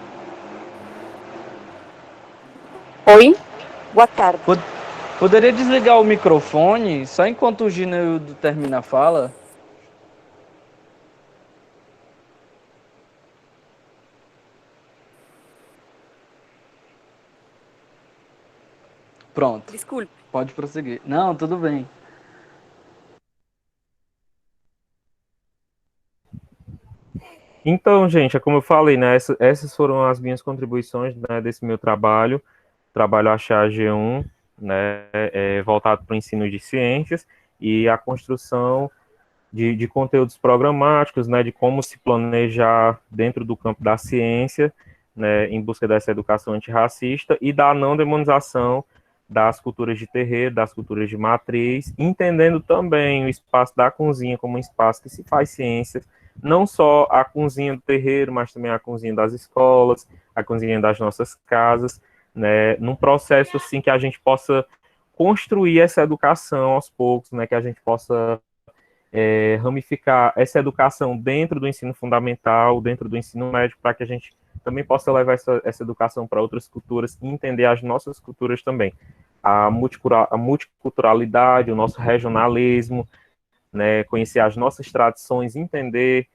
Oi, boa tarde. Poderia desligar o microfone só enquanto o Gineildo termina a fala? Pronto. Desculpe. Pode prosseguir. Não, tudo bem. Então, gente, é como eu falei, né, essas foram as minhas contribuições, né, desse meu trabalho Achar G1, né, voltado para o ensino de ciências e a construção de conteúdos programáticos, né, de como se planejar dentro do campo da ciência, né, em busca dessa educação antirracista e da não demonização das culturas de terreiro, das culturas de matriz, entendendo também o espaço da cozinha como um espaço que se faz ciência, não só a cozinha do terreiro, mas também a cozinha das escolas, a cozinha das nossas casas, né, num processo assim que a gente possa construir essa educação aos poucos, né, que a gente possa ramificar essa educação dentro do ensino fundamental, dentro do ensino médio, para que a gente também possa levar essa educação para outras culturas e entender as nossas culturas também. A multiculturalidade, o nosso regionalismo, né, conhecer as nossas tradições, entender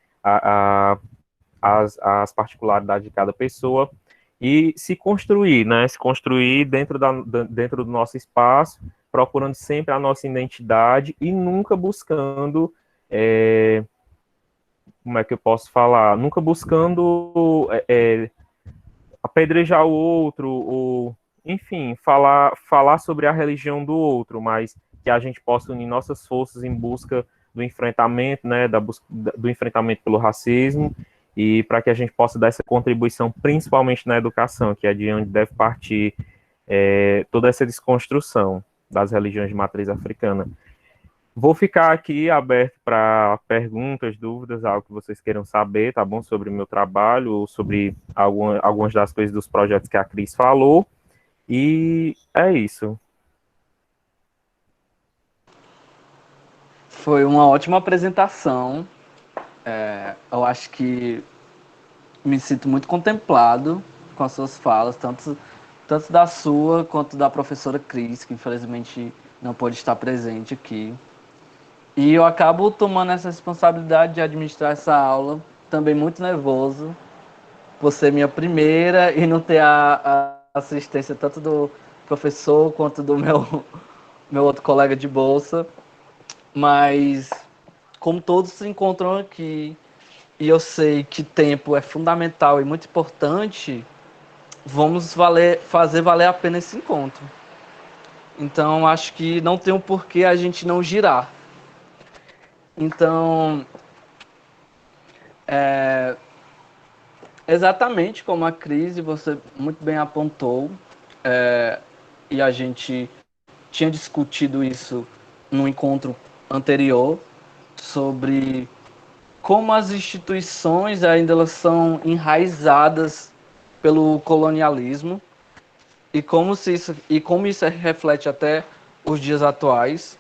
as particularidades de cada pessoa e se construir, né, se construir dentro do nosso espaço, procurando sempre a nossa identidade e nunca buscando, como é que eu posso falar? Nunca buscando apedrejar o outro, ou, enfim, falar sobre a religião do outro, mas que a gente possa unir nossas forças em busca do enfrentamento, né, do enfrentamento pelo racismo, e para que a gente possa dar essa contribuição, principalmente na educação, que é de onde deve partir toda essa desconstrução das religiões de matriz africana. Vou ficar aqui aberto para perguntas, dúvidas, algo que vocês queiram saber, tá bom? Sobre o meu trabalho, sobre algumas das coisas dos projetos que a Cris falou. E é isso. Foi uma ótima apresentação. Eu acho que me sinto muito contemplado com as suas falas, tanto da sua quanto da professora Cris, que infelizmente não pôde estar presente aqui. E eu acabo tomando essa responsabilidade de administrar essa aula, também muito nervoso, por ser minha primeira e não ter a assistência tanto do professor quanto do meu outro colega de bolsa. Mas, como todos se encontram aqui, e eu sei que tempo é fundamental e muito importante, vamos fazer valer a pena esse encontro. Então, acho que não tem um porquê a gente não girar. Então, exatamente como a Cris, você muito bem apontou, e a gente tinha discutido isso no encontro anterior, sobre como as instituições ainda elas são enraizadas pelo colonialismo e como isso reflete até os dias atuais,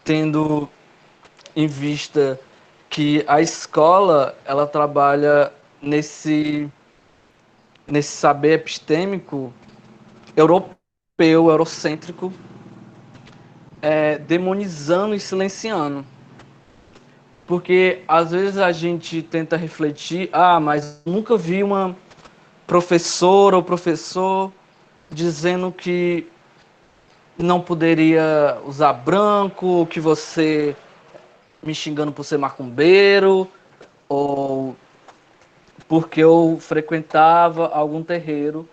tendo em vista que a escola ela trabalha nesse saber epistêmico europeu, eurocêntrico, demonizando e silenciando. Porque às vezes a gente tenta refletir, mas nunca vi uma professora ou professor dizendo que não poderia usar branco, que você me xingando por ser macumbeiro, ou porque eu frequentava algum terreiro.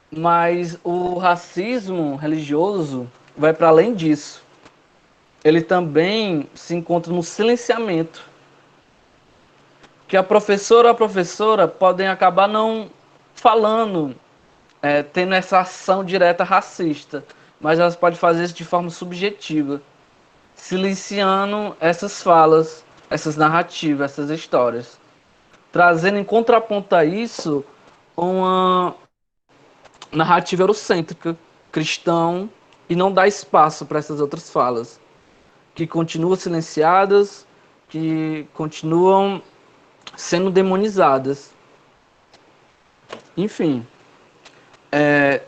Mas o racismo religioso vai para além disso. Ele também se encontra no silenciamento. Que a professora ou a professora podem acabar não falando, tendo essa ação direta racista, mas elas podem fazer isso de forma subjetiva, silenciando essas falas, essas narrativas, essas histórias, trazendo em contraponto a isso uma narrativa eurocêntrica, cristão, e não dá espaço para essas outras falas, que continuam silenciadas, que continuam sendo demonizadas. Enfim,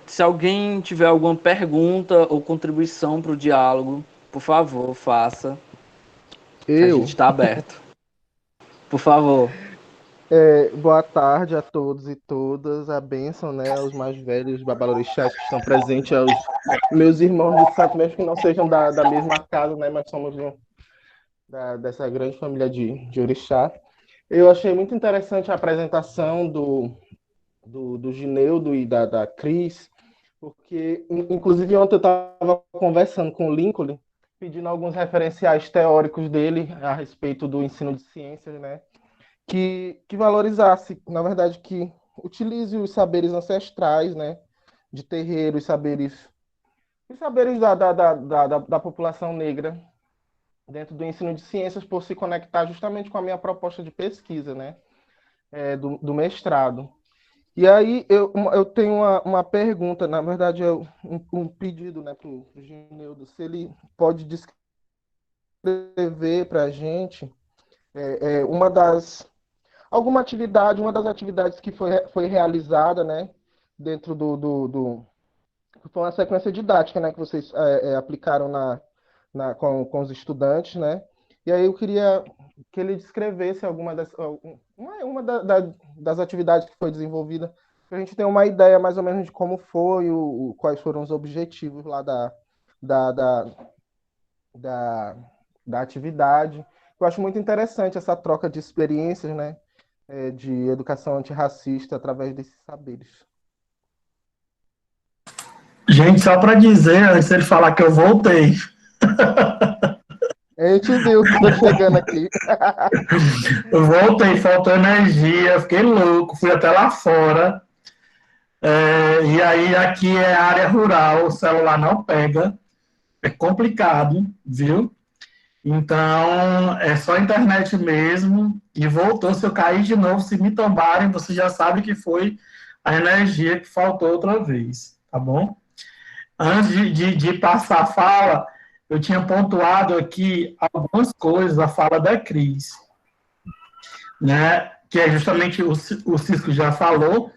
se alguém tiver alguma pergunta ou contribuição para o diálogo, por favor, faça. A gente está aberto. Por favor. Boa tarde a todos e todas. A bênção, né, aos mais velhos babalorixás que estão presentes, aos meus irmãos de santo, mesmo que não sejam da mesma casa, né, mas somos dessa grande família de orixá. Eu achei muito interessante a apresentação do Gineudo e da Cris, porque, inclusive, ontem eu estava conversando com o Lincoln, pedindo alguns referenciais teóricos dele a respeito do ensino de ciências, né? Que valorizasse, na verdade, que utilize os saberes ancestrais, né? De terreiro, os saberes da população negra dentro do ensino de ciências, por se conectar justamente com a minha proposta de pesquisa, né? Do mestrado. E aí eu tenho uma pergunta, na verdade, um pedido, né, para o Gineudo, se ele pode descrever para a gente uma das atividades que foi realizada, né, dentro foi uma sequência didática, né, que vocês aplicaram com os estudantes, né? E aí eu queria que ele descrevesse uma das atividades que foi desenvolvida, para a gente ter uma ideia mais ou menos de como foi, quais foram os objetivos lá da atividade. Eu acho muito interessante essa troca de experiências, né, de educação antirracista através desses saberes. Gente, só para dizer, antes dele falar que eu voltei. A gente viu que estou chegando aqui. Eu voltei, faltou energia, fiquei louco, fui até lá fora. E aí aqui é área rural, o celular não pega, é complicado, viu? Então, é só internet mesmo, e voltou. Se eu cair de novo, se me tombarem, você já sabe que foi a energia que faltou outra vez, tá bom? Antes de passar a fala, eu tinha pontuado aqui algumas coisas da fala da Cris, né? Que é justamente o Cisco já falou,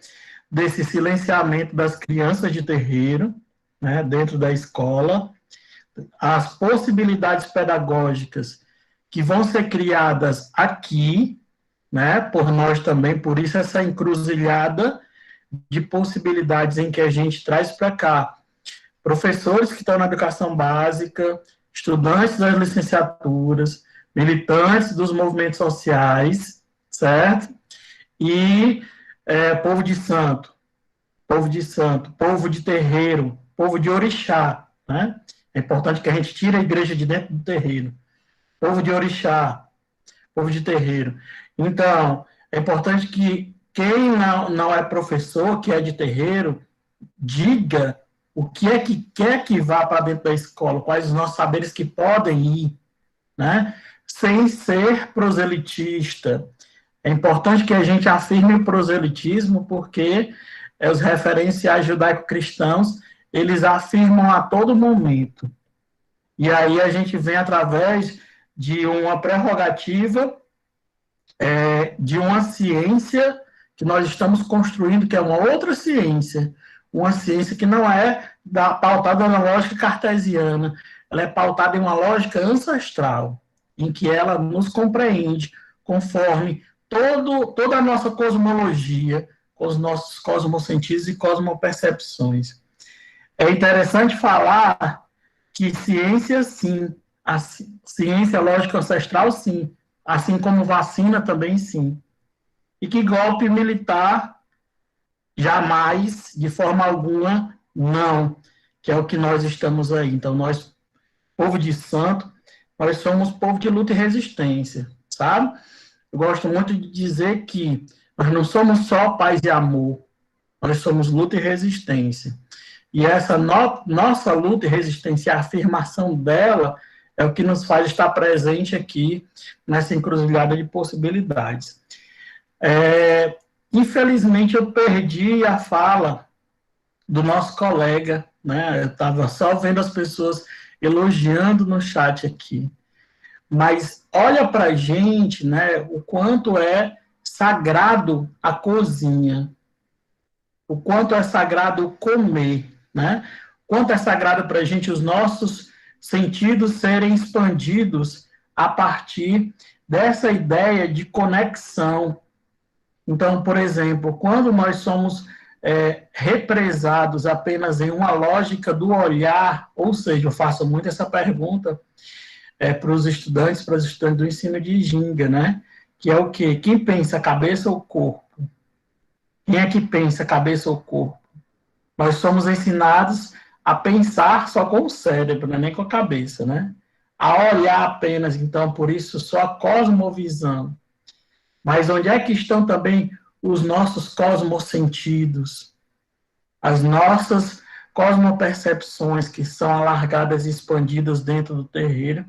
desse silenciamento das crianças de terreiro, né, dentro da escola, as possibilidades pedagógicas que vão ser criadas aqui, né, por nós também, por isso essa encruzilhada de possibilidades em que a gente traz para cá professores que estão na educação básica, estudantes das licenciaturas, militantes dos movimentos sociais, certo? E povo de santo, povo de terreiro, povo de orixá, né? É importante que a gente tire a igreja de dentro do terreiro. Povo de orixá, povo de terreiro. Então, é importante que quem não é professor, que é de terreiro, diga o que é que quer que vá para dentro da escola, quais os nossos saberes que podem ir, né? Sem ser proselitista. É importante que a gente afirme o proselitismo, porque os referenciais judaico-cristãos, eles afirmam a todo momento. E aí a gente vem através de uma prerrogativa de uma ciência que nós estamos construindo, que é uma outra ciência, uma ciência que não é pautada na lógica cartesiana, ela é pautada em uma lógica ancestral, em que ela nos compreende conforme toda a nossa cosmologia, com os nossos cosmocentrismos e cosmopercepções. É interessante falar que ciência, sim, a ciência lógica ancestral, sim, assim como vacina também, sim. E que golpe militar, jamais, de forma alguma, não, que é o que nós estamos aí. Então, nós, povo de santo, nós somos povo de luta e resistência, sabe? Eu gosto muito de dizer que nós não somos só paz e amor, nós somos luta e resistência. E essa nossa luta e resistência, a afirmação dela, é o que nos faz estar presente aqui nessa encruzilhada de possibilidades. Infelizmente, eu perdi a fala do nosso colega, né? Eu estava só vendo as pessoas elogiando no chat aqui. Mas olha para a gente, né, o quanto é sagrado a cozinha, o quanto é sagrado comer, né? O quanto é sagrado para a gente os nossos sentidos serem expandidos a partir dessa ideia de conexão. Então, por exemplo, quando nós somos represados apenas em uma lógica do olhar, ou seja, eu faço muito essa pergunta para os estudantes do ensino de Ginga, né? Que é o quê? Quem pensa, cabeça ou corpo? Quem é que pensa, cabeça ou corpo? Nós somos ensinados a pensar só com o cérebro, né? Nem com a cabeça, né? A olhar apenas, então, por isso, só a cosmovisão. Mas onde é que estão também os nossos cosmosentidos? As nossas cosmopercepções, que são alargadas e expandidas dentro do terreiro,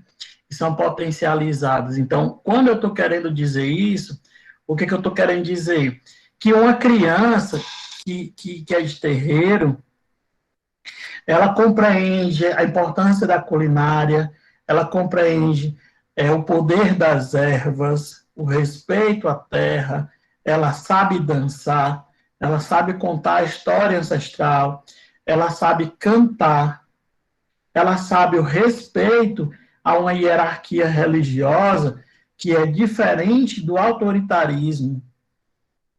que são potencializadas. Então, quando eu estou querendo dizer isso, o que eu estou querendo dizer? Que uma criança que é de terreiro, ela compreende a importância da culinária, ela compreende o poder das ervas, o respeito à terra, ela sabe dançar, ela sabe contar a história ancestral, ela sabe cantar, ela sabe o respeito a uma hierarquia religiosa que é diferente do autoritarismo.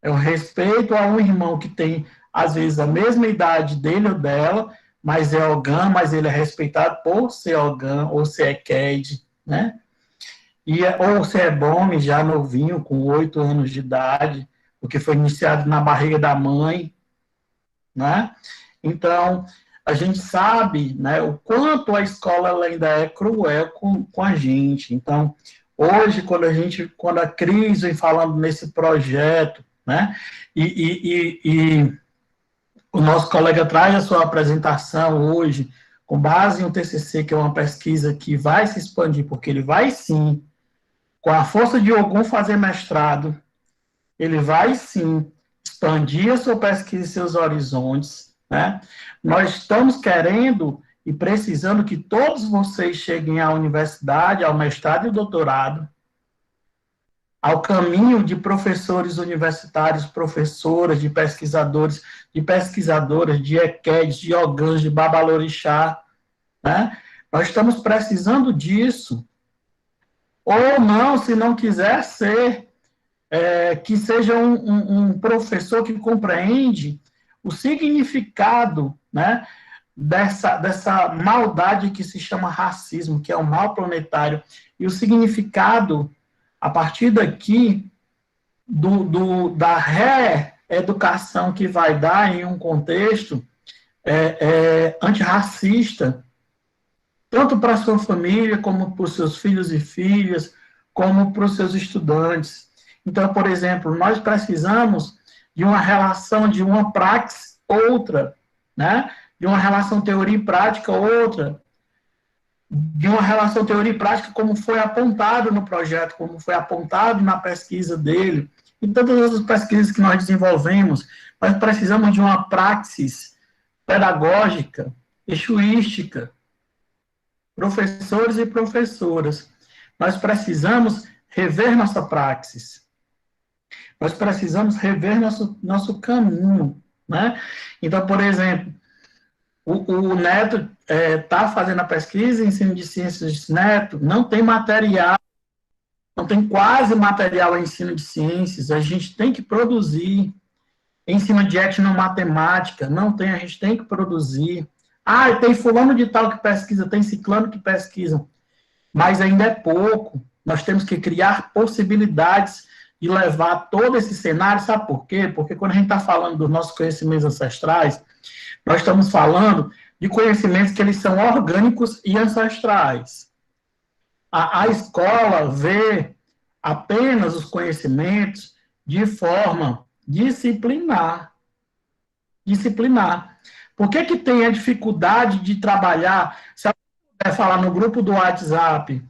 É o respeito a um irmão que tem, às vezes, a mesma idade dele ou dela, mas é Ogã, mas ele é respeitado por ser Ogã, ou ser Eked, né? Ou se é Bome, já novinho, com 8 anos de idade, porque foi iniciado na barriga da mãe, né? Então, a gente sabe, né, o quanto a escola ela ainda é cruel com a gente. Então, hoje, quando a Cris vem falando nesse projeto, né, e o nosso colega traz a sua apresentação hoje, com base em um TCC, que é uma pesquisa que vai se expandir, porque ele vai sim, com a força de Ogum, fazer mestrado, ele vai sim expandir a sua pesquisa e seus horizontes, né? Nós estamos querendo e precisando que todos vocês cheguem à universidade, ao mestrado e doutorado, ao caminho de professores universitários, professoras, de pesquisadores, de pesquisadoras, de EQEDs, de Ogãs, de Babalorixá, né? Nós estamos precisando disso. Ou não, se não quiser ser, que seja um professor que compreende o significado, né, dessa maldade que se chama racismo, que é o mal planetário, e o significado, a partir daqui, da reeducação que vai dar em um contexto antirracista, tanto para a sua família, como para os seus filhos e filhas, como para os seus estudantes. Então, por exemplo, nós precisamos de uma relação de uma praxis outra, né? De uma relação teoria e prática outra, de uma relação teoria e prática como foi apontado no projeto, como foi apontado na pesquisa dele, e tantas outras pesquisas que nós desenvolvemos, Nós precisamos de uma praxis pedagógica, exuística, professores e professoras. Nós precisamos rever nossa praxis. Nós precisamos rever nosso caminho, né? Então, por exemplo, o Neto está fazendo a pesquisa em ensino de ciências. Neto, não tem material, não tem quase material em ensino de ciências, a gente tem que produzir. Ensino de etnomatemática, não tem, a gente tem que produzir. Ah, tem fulano de tal que pesquisa, tem ciclano que pesquisa, mas ainda é pouco. Nós temos que criar possibilidades de levar todo esse cenário, sabe por quê? Porque quando a gente está falando dos nossos conhecimentos ancestrais, nós estamos falando de conhecimentos que eles são orgânicos e ancestrais. A escola vê apenas os conhecimentos de forma disciplinar. Por que tem a dificuldade de trabalhar? Se eu puder falar no grupo do WhatsApp,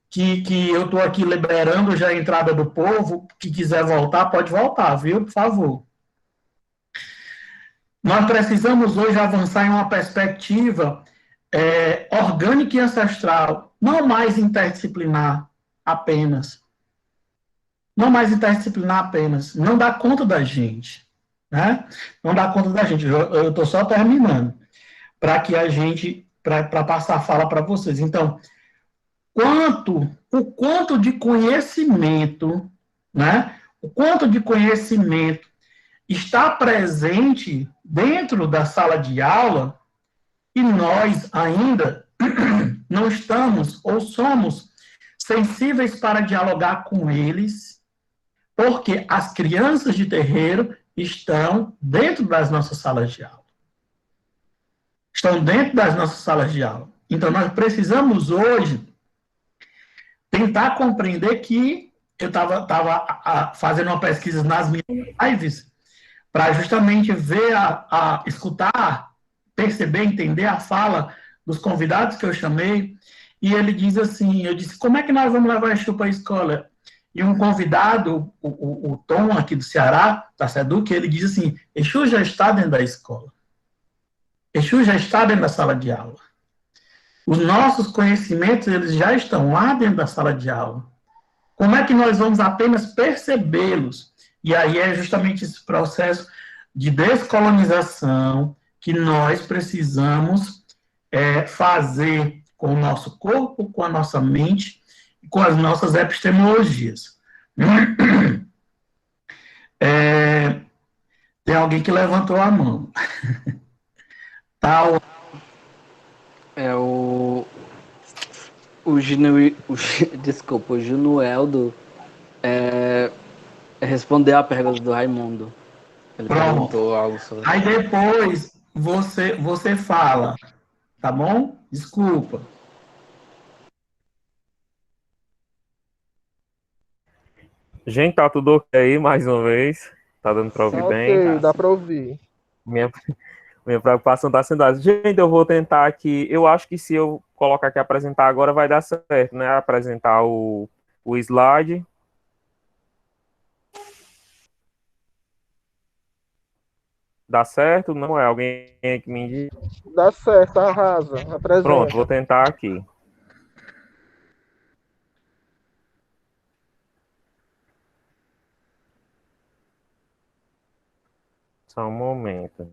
que eu estou aqui liberando já a entrada do povo, que quiser voltar, pode voltar, viu? Por favor. Nós precisamos hoje avançar em uma perspectiva orgânica e ancestral, não mais interdisciplinar apenas. Não mais interdisciplinar apenas. Não dá conta da gente. Né? Não dá conta da gente. Eu estou só terminando. Para que a gente, para passar a fala para vocês. Então, o quanto de conhecimento, né? O quanto de conhecimento está presente dentro da sala de aula e nós ainda não estamos ou somos sensíveis para dialogar com eles, porque as crianças de terreiro estão dentro das nossas salas de aula. Estão dentro das nossas salas de aula. Então, nós precisamos hoje tentar compreender que eu estava fazendo uma pesquisa nas minhas lives para justamente ver, escutar, perceber, entender a fala dos convidados que eu chamei, e ele diz assim, eu disse, como é que nós vamos levar Exu para a escola? E um convidado, o Tom, aqui do Ceará, da SEDUC, ele diz assim, Exu já está dentro da escola. Exu já está dentro da sala de aula. Os nossos conhecimentos, eles já estão lá dentro da sala de aula. Como é que nós vamos apenas percebê-los? E aí é justamente esse processo de descolonização que nós precisamos fazer com o nosso corpo, com a nossa mente, com as nossas epistemologias. Tem alguém que levantou a mão. Tá, Desculpa, o Junueldo respondeu a pergunta do Raimundo. Ele perguntou algo sobre... Aí depois você fala, tá bom? Desculpa. Gente, tá tudo ok aí, mais uma vez? Tá dando pra ouvir bem? Ok, dá pra ouvir. Minha preocupação tá sendo essa. Gente, eu vou tentar aqui, eu acho que se eu colocar aqui apresentar agora vai dar certo, né? Apresentar o slide. Dá certo? Não é? Alguém que me indica? Dá certo, arrasa. Apresenta. Pronto, vou tentar aqui. Só um momento.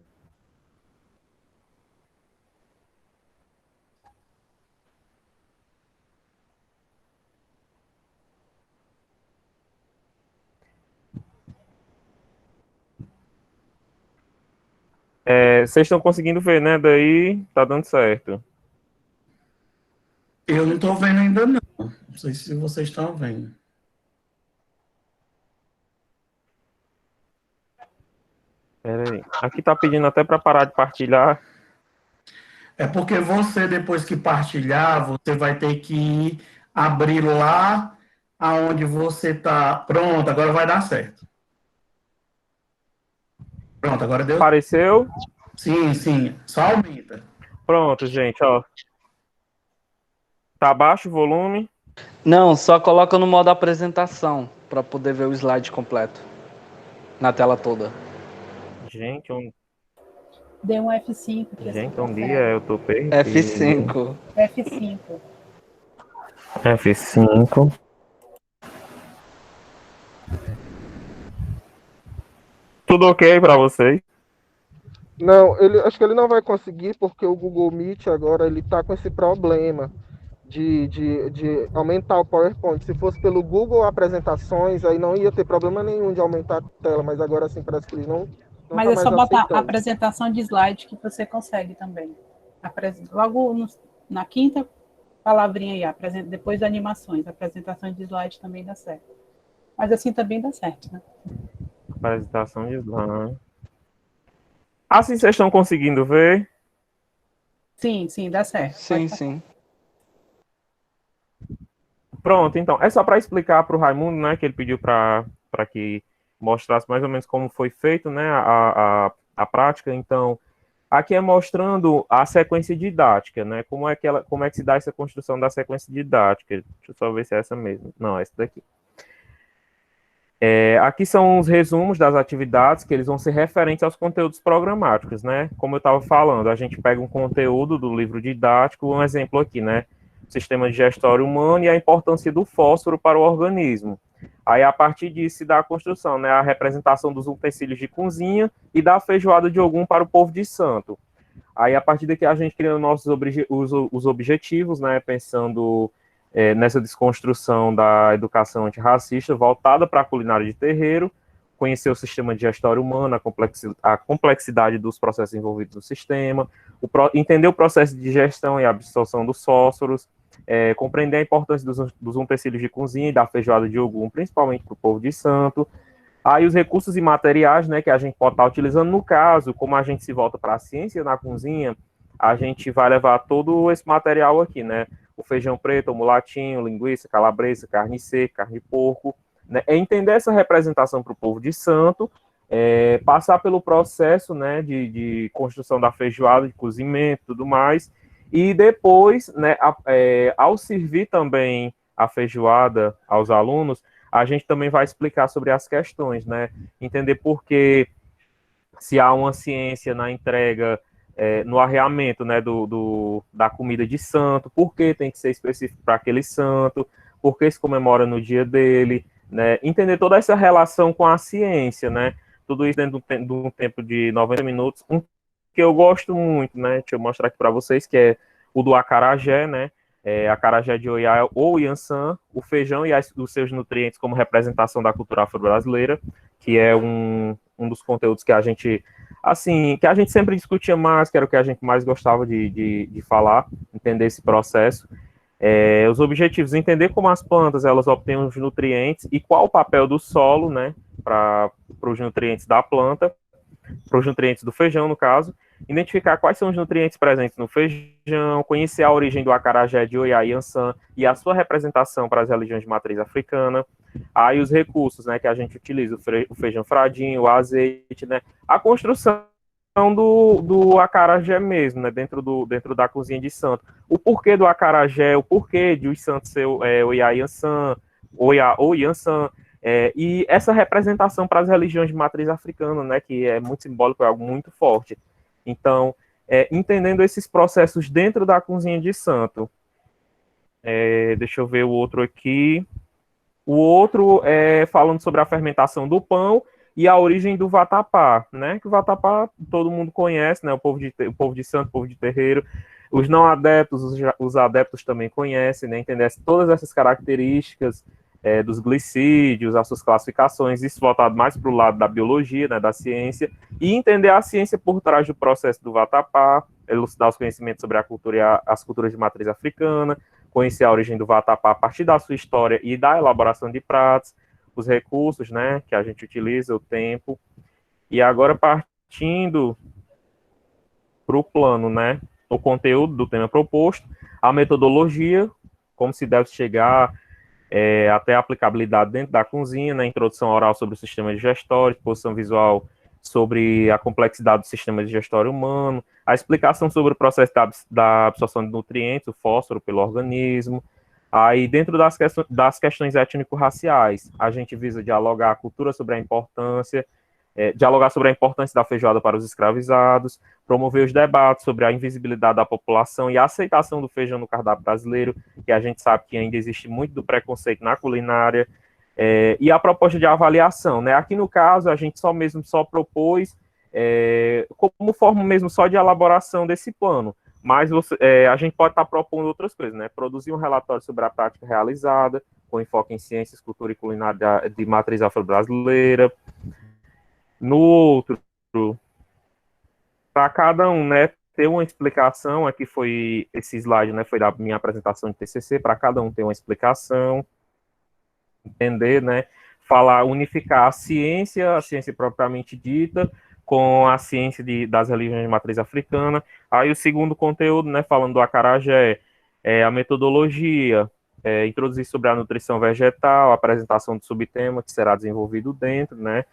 Vocês estão conseguindo ver, né? Daí tá dando certo. Eu não estou vendo ainda, não. Não sei se vocês estão vendo. Peraí. Aqui tá pedindo até para parar de partilhar. É porque você, depois que partilhar, você vai ter que abrir lá aonde você está. Pronto, agora vai dar certo. Pronto, agora deu. Apareceu? Sim. Só aumenta. Pronto, gente, ó. Tá baixo o volume? Não, só coloca no modo apresentação para poder ver o slide completo na tela toda. Gente, Dê um F5. Gente, um dia eu tô perdido. F5. F5. F5. Tudo ok para vocês? Não, acho que ele não vai conseguir porque o Google Meet agora ele tá com esse problema de aumentar o PowerPoint. Se fosse pelo Google Apresentações, aí não ia ter problema nenhum de aumentar a tela, mas agora sim parece que eles não Mas tá é mais só botar a aceitando. apresentação de slide que você consegue também. Logo na quinta palavrinha aí, depois de animações, apresentação de slide também dá certo. Mas assim também dá certo, né? Apresentação de slide. Assim vocês estão conseguindo ver? Sim, dá certo. Sim, sim. Pronto, então, é só para explicar para o Raimundo, né, que ele pediu para que mostrasse mais ou menos como foi feito, né, a prática. Então, aqui é mostrando a sequência didática, né, como é que se dá essa construção da sequência didática. Deixa eu só ver se é essa mesmo. Não, é essa daqui. Aqui são os resumos das atividades que eles vão ser referentes aos conteúdos programáticos, né? Como eu estava falando, a gente pega um conteúdo do livro didático, um exemplo aqui, né? Sistema digestório humano e a importância do fósforo para o organismo. Aí, a partir disso, se dá a construção, né? A representação dos utensílios de cozinha e da feijoada de ogum para o povo de santo. Aí, a partir daqui, a gente cria os objetivos, né? Pensando nessa desconstrução da educação antirracista voltada para a culinária de terreiro, conhecer o sistema digestório humano, a complexidade dos processos envolvidos no sistema, entender o processo de digestão e absorção dos fósforos, compreender a importância dos utensílios de cozinha e da feijoada de ogum, principalmente para o povo de santo. Aí os recursos e materiais, né, que a gente pode estar utilizando, no caso, como a gente se volta para a ciência na cozinha, a gente vai levar todo esse material aqui, né, o feijão preto, o mulatinho, linguiça, calabresa, carne seca, carne de porco, né, é entender essa representação para o povo de santo, passar pelo processo, né, de construção da feijoada, de cozimento, tudo mais, e depois, né, ao servir também a feijoada aos alunos, a gente também vai explicar sobre as questões, né, entender por que se há uma ciência na entrega, no arreamento, né, da comida de santo, por que tem que ser específico para aquele santo, por que se comemora no dia dele, né, entender toda essa relação com a ciência, né, tudo isso dentro de um tempo de 90 minutos, que eu gosto muito, né, deixa eu mostrar aqui para vocês, que é o do acarajé, né, acarajé de Oiá ou Yansan, o feijão e os seus nutrientes como representação da cultura afro-brasileira, que é um dos conteúdos que a gente, assim, que a gente sempre discutia mais, que era o que a gente mais gostava de falar, entender esse processo. Os objetivos, entender como as plantas, elas obtêm os nutrientes e qual o papel do solo, né, para os nutrientes da planta, para os nutrientes do feijão, no caso, identificar quais são os nutrientes presentes no feijão, conhecer a origem do acarajé de Oiá e Yansan e a sua representação para as religiões de matriz africana, aí os recursos, né, que a gente utiliza, o feijão fradinho, o azeite, né, a construção do acarajé mesmo, né, dentro da cozinha de santo, o porquê do acarajé, o porquê de os santos ser Oiá e Yansan, Oiá ou Yansan, e essa representação para as religiões de matriz africana, né, que é muito simbólico, é algo muito forte. Então, entendendo esses processos dentro da cozinha de santo. Deixa eu ver o outro aqui. O outro é falando sobre a fermentação do pão e a origem do vatapá, né? Que o vatapá todo mundo conhece, né? O povo de santo, o povo de terreiro. Os não adeptos, os adeptos também conhecem, né? Entender todas essas características dos glicídios, as suas classificações, isso voltado mais para o lado da biologia, né, da ciência, e entender a ciência por trás do processo do vatapá, elucidar os conhecimentos sobre a cultura e as culturas de matriz africana, conhecer a origem do vatapá a partir da sua história e da elaboração de pratos, os recursos, né, que a gente utiliza, o tempo, e agora partindo para o plano, né, o conteúdo do tema proposto, a metodologia, como se deve chegar até a aplicabilidade dentro da cozinha, né, introdução oral sobre o sistema digestório, exposição visual sobre a complexidade do sistema digestório humano, a explicação sobre o processo da absorção de nutrientes, o fósforo pelo organismo. Aí, dentro das questões étnico-raciais, a gente visa dialogar a cultura sobre a importância, dialogar sobre a importância da feijoada para os escravizados, promover os debates sobre a invisibilidade da população e a aceitação do feijão no cardápio brasileiro, que a gente sabe que ainda existe muito do preconceito na culinária, e a proposta de avaliação, né? Aqui no caso, a gente só propôs como forma mesmo só de elaboração desse plano, mas a gente pode estar propondo outras coisas, né? Produzir um relatório sobre a prática realizada, com enfoque em ciências, cultura e culinária de matriz afro-brasileira. No outro, para cada um, né, ter uma explicação, aqui foi esse slide, né, foi da minha apresentação de TCC, para cada um ter uma explicação, entender, né, unificar a ciência propriamente dita, com a ciência das religiões de matriz africana. Aí o segundo conteúdo, né, falando do acarajé, a metodologia, introduzir sobre a nutrição vegetal, a apresentação do subtema que será desenvolvido dentro, né,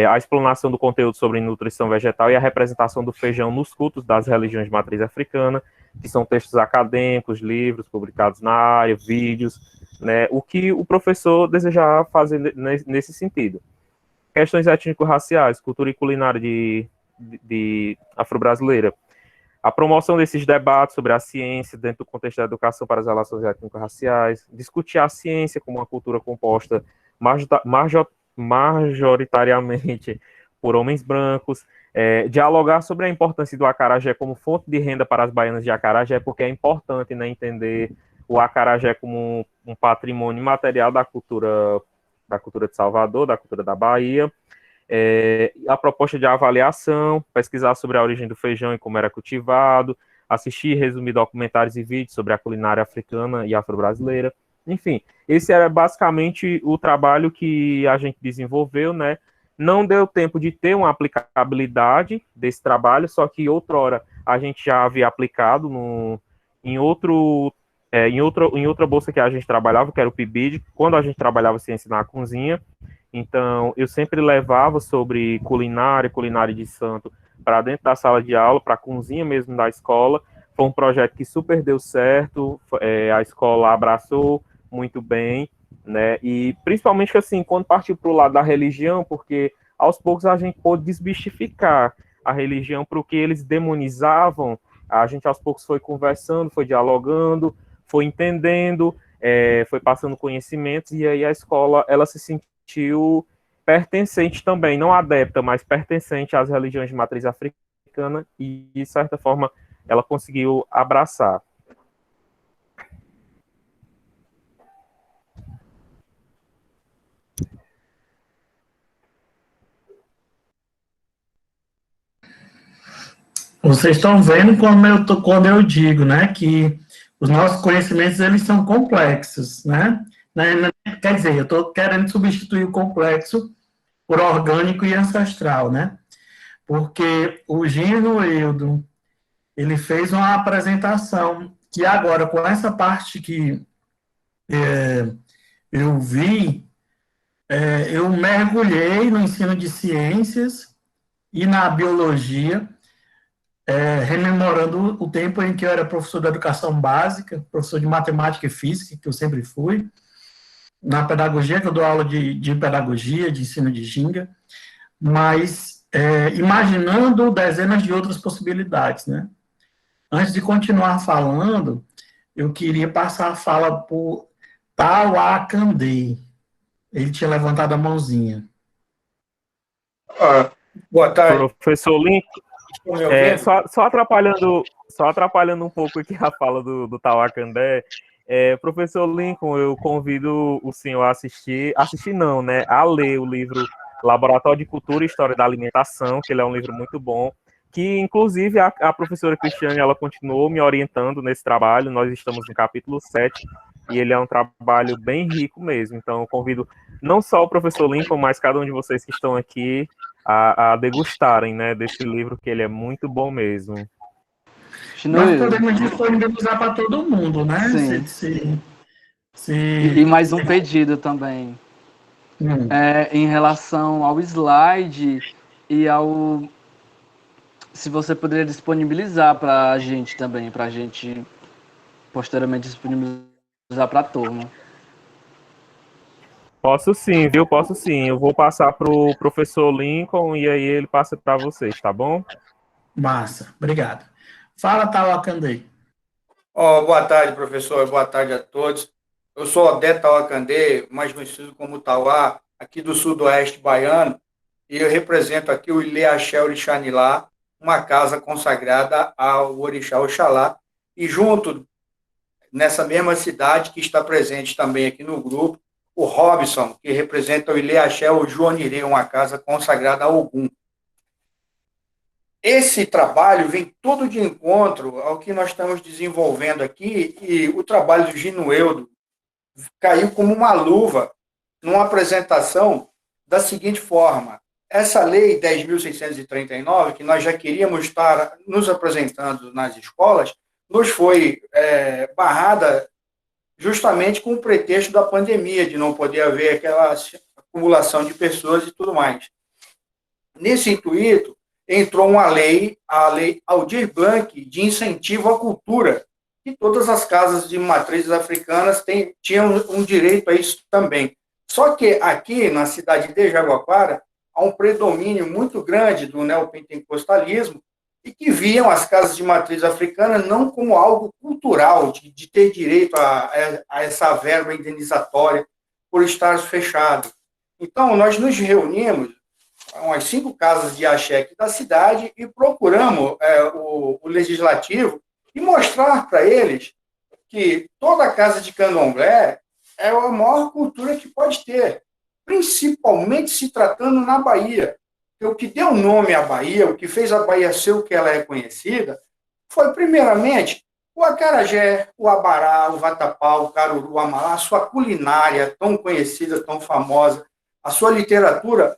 a explanação do conteúdo sobre nutrição vegetal e a representação do feijão nos cultos das religiões de matriz africana, que são textos acadêmicos, livros publicados na área, vídeos, né, o que o professor desejar fazer nesse sentido. Questões étnico-raciais, cultura e culinária de afro-brasileira. A promoção desses debates sobre a ciência dentro do contexto da educação para as relações étnico-raciais. Discutir a ciência como uma cultura composta majoritariamente por homens brancos. Dialogar sobre a importância do acarajé como fonte de renda para as baianas de acarajé, porque é importante, né, entender o acarajé como um patrimônio imaterial da cultura de Salvador, da cultura da Bahia. A proposta de avaliação, pesquisar sobre a origem do feijão e como era cultivado, assistir e resumir documentários e vídeos sobre a culinária africana e afro-brasileira. Enfim, esse era basicamente o trabalho que a gente desenvolveu, né? Não deu tempo de ter uma aplicabilidade desse trabalho, só que outrora a gente já havia aplicado em outra bolsa que a gente trabalhava, que era o PIBID, quando a gente trabalhava ciência na cozinha. Então, eu sempre levava sobre culinária de santo, para dentro da sala de aula, para a cozinha mesmo da escola. Foi um projeto que super deu certo, a escola abraçou muito bem, né? E principalmente assim, quando partiu para o lado da religião, porque aos poucos a gente pôde desmistificar a religião para o que eles demonizavam. A gente aos poucos foi conversando, foi dialogando, foi entendendo, foi passando conhecimentos, e aí a escola ela se sentiu pertencente também, não adepta, mas pertencente às religiões de matriz africana, e de certa forma ela conseguiu abraçar. Vocês estão vendo quando eu digo, né, que os nossos conhecimentos, eles são complexos, né? Quer dizer, eu estou querendo substituir o complexo por orgânico e ancestral, né? Porque o Gino Eudo, ele fez uma apresentação que agora, com essa parte que eu vi, eu mergulhei no ensino de ciências e na biologia, rememorando o tempo em que eu era professor de educação básica, professor de matemática e física, que eu sempre fui, na pedagogia, que eu dou aula de pedagogia, de ensino de ginga, mas imaginando dezenas de outras possibilidades, né? Antes de continuar falando, eu queria passar a fala por Tawa Kandé. Ele tinha levantado a mãozinha. Boa tarde. Professor Lincoln, só atrapalhando um pouco aqui a fala do Tawa Kandé, professor Lincoln, eu convido o senhor a a ler o livro Laboratório de Cultura e História da Alimentação, que ele é um livro muito bom, que inclusive a professora Cristiane, ela continuou me orientando nesse trabalho. Nós estamos no capítulo 7, e ele é um trabalho bem rico mesmo. Então eu convido não só o professor Lincoln, mas cada um de vocês que estão aqui a degustarem, né, desse livro, que ele é muito bom mesmo. Nós podemos disponibilizar para todo mundo, né? Sim. E mais um pedido também. Em relação ao slide e ao... Se você poderia disponibilizar para a gente também, para a gente posteriormente disponibilizar para a turma. Posso sim, viu? Posso sim. Eu vou passar pro professor Lincoln e aí ele passa para vocês, tá bom? Massa, obrigado. Fala, Tawakandei. Boa tarde, professor. Boa tarde a todos. Eu sou Odete Tawakandê, mais conhecido como Tauá, aqui do sudoeste baiano, e eu represento aqui o Ilê Axé Orixá Nilá, uma casa consagrada ao Orixá Oxalá, e junto, nessa mesma cidade, que está presente também aqui no grupo, o Robson, que representa o Ilê Axé Ojuanirê, uma casa consagrada a Ogum. Esse trabalho vem todo de encontro ao que nós estamos desenvolvendo aqui, e o trabalho do Ginueldo caiu como uma luva numa apresentação da seguinte forma: essa lei 10.639, que nós já queríamos estar nos apresentando nas escolas, nos foi barrada justamente com o pretexto da pandemia, de não poder haver aquela acumulação de pessoas e tudo mais. Nesse intuito, entrou uma lei, a Lei Aldir Blanc, de incentivo à cultura, que todas as casas de matrizes africanas tinham um direito a isso também. Só que aqui, na cidade de Jaguaquara, há um predomínio muito grande do neopentecostalismo e que viam as casas de matriz africana não como algo cultural, de ter direito a essa verba indenizatória por estar fechado. Então, nós nos reunimos, umas 5 casas de axé aqui da cidade, e procuramos o legislativo e mostrar para eles que toda casa de candomblé é a maior cultura que pode ter, principalmente se tratando na Bahia. Porque o que deu nome à Bahia, o que fez a Bahia ser o que ela é conhecida, foi, primeiramente, o acarajé, o abará, o vatapá, o caruru, o amalá, a sua culinária tão conhecida, tão famosa, a sua literatura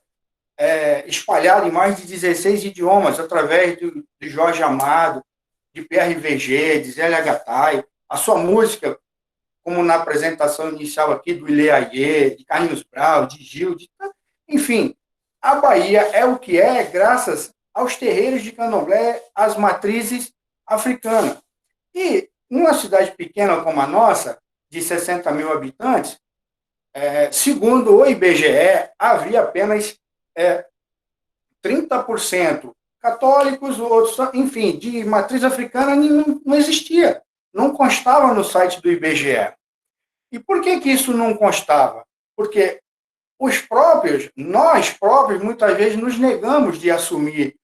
espalhada em mais de 16 idiomas, através de Jorge Amado, de Pierre Verger, de Zélia Gattai, a sua música, como na apresentação inicial aqui, do Ilê Aie, de Carlinhos Brau, de Gil, enfim, a Bahia é o que é graças aos terreiros de candomblé, às matrizes africanas. E numa cidade pequena como a nossa, de 60 mil habitantes, segundo o IBGE, havia apenas 30% católicos, outros, enfim, de matriz africana não existia, não constava no site do IBGE. E por que isso não constava? Porque nós próprios, muitas vezes nos negamos de assumir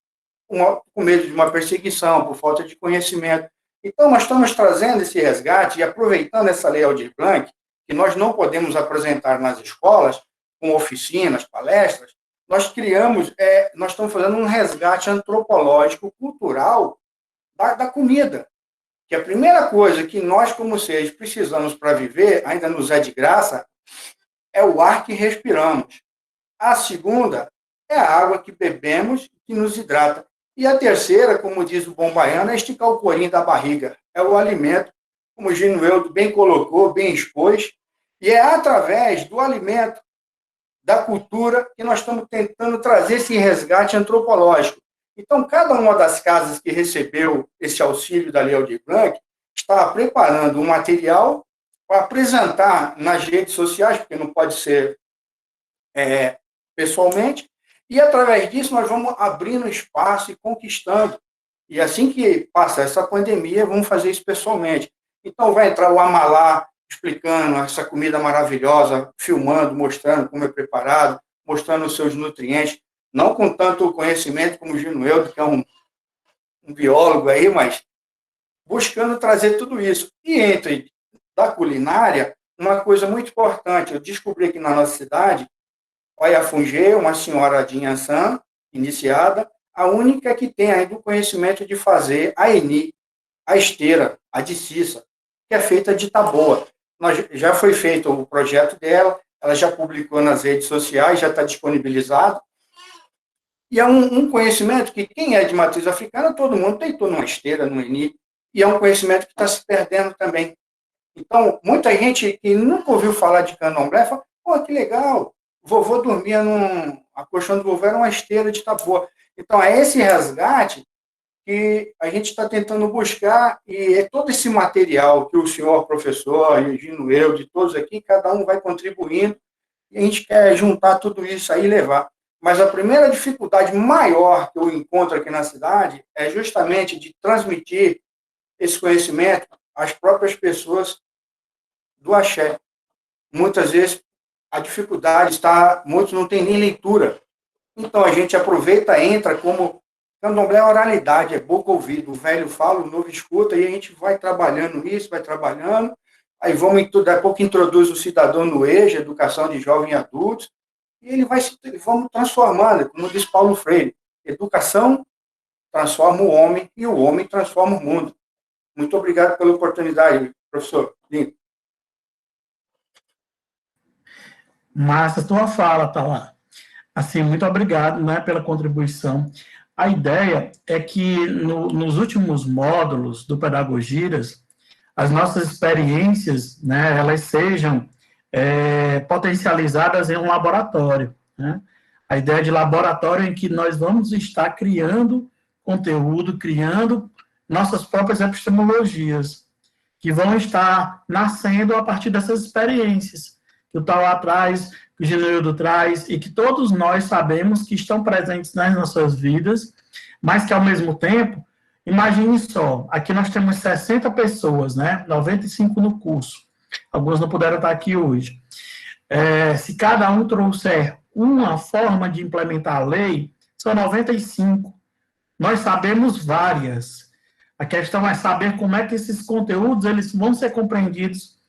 com medo de uma perseguição, por falta de conhecimento. Então, nós estamos trazendo esse resgate e aproveitando essa lei Aldir Blanc, que nós não podemos apresentar nas escolas, com oficinas, palestras, nós estamos fazendo um resgate antropológico, cultural da comida. Que a primeira coisa que nós, como seres, precisamos para viver, ainda nos é de graça, é o ar que respiramos. A segunda é a água que bebemos, que nos hidrata. E a terceira, como diz o bom baiano, é esticar o corinho da barriga. É o alimento, como o Ginueldo bem colocou, bem expôs, e é através do alimento, da cultura, que nós estamos tentando trazer esse resgate antropológico. Então, cada uma das casas que recebeu esse auxílio da Lei Aldir Blanc está preparando um material para apresentar nas redes sociais, porque não pode ser pessoalmente, e através disso nós vamos abrindo espaço e conquistando. E assim que passa essa pandemia, vamos fazer isso pessoalmente. Então, vai entrar o Amalá, explicando essa comida maravilhosa, filmando, mostrando como é preparado, mostrando os seus nutrientes, não com tanto conhecimento como o Ginueldo, que é um biólogo aí, mas buscando trazer tudo isso. E entre da culinária, uma coisa muito importante, eu descobri aqui na nossa cidade, Oia Fungê, uma senhora de Inhaçã, iniciada, a única que tem ainda o conhecimento de fazer a eni, a esteira, a de Cissa, que é feita de taboa. Já foi feito o projeto dela, ela já publicou nas redes sociais, já está disponibilizado. E é um conhecimento que quem é de matriz africana, todo mundo deitou numa esteira, no eni, e é um conhecimento que está se perdendo também. Então, muita gente que nunca ouviu falar de candomblé fala, pô, que legal, vovô dormia a colchão do vovô era uma esteira de taboa. Então, é esse resgate que a gente está tentando buscar, e é todo esse material que o senhor professor, e o Ginueldo, de todos aqui, cada um vai contribuindo, e a gente quer juntar tudo isso aí e levar. Mas a primeira dificuldade maior que eu encontro aqui na cidade é justamente de transmitir esse conhecimento às próprias pessoas do axé. Muitas vezes a dificuldade está, muitos não têm nem leitura. Então a gente aproveita, entra como candomblé é oralidade, é boca ouvido. O velho fala, o novo escuta, e a gente vai trabalhando isso, vai trabalhando. Aí daqui a pouco introduz o cidadão no EJA, educação de jovens e adultos, e vamos transformando, como diz Paulo Freire, educação transforma o homem e o homem transforma o mundo. Muito obrigado pela oportunidade, professor. Lindo. Massa, tua fala, tá lá. Assim, muito obrigado, né, pela contribuição. A ideia é que nos últimos módulos do Pedagogias, as nossas experiências, né, elas sejam potencializadas em um laboratório, né? A ideia de laboratório em que nós vamos estar criando conteúdo, criando nossas próprias epistemologias, que vão estar nascendo a partir dessas experiências que o Tauá traz, que o Gineildo traz, e que todos nós sabemos que estão presentes nas nossas vidas, mas que, ao mesmo tempo, imagine só, aqui nós temos 60 pessoas, né? 95 no curso. Alguns não puderam estar aqui hoje. Se cada um trouxer uma forma de implementar a lei, são 95. Nós sabemos várias. A questão é saber como é que esses conteúdos eles vão ser compreendidos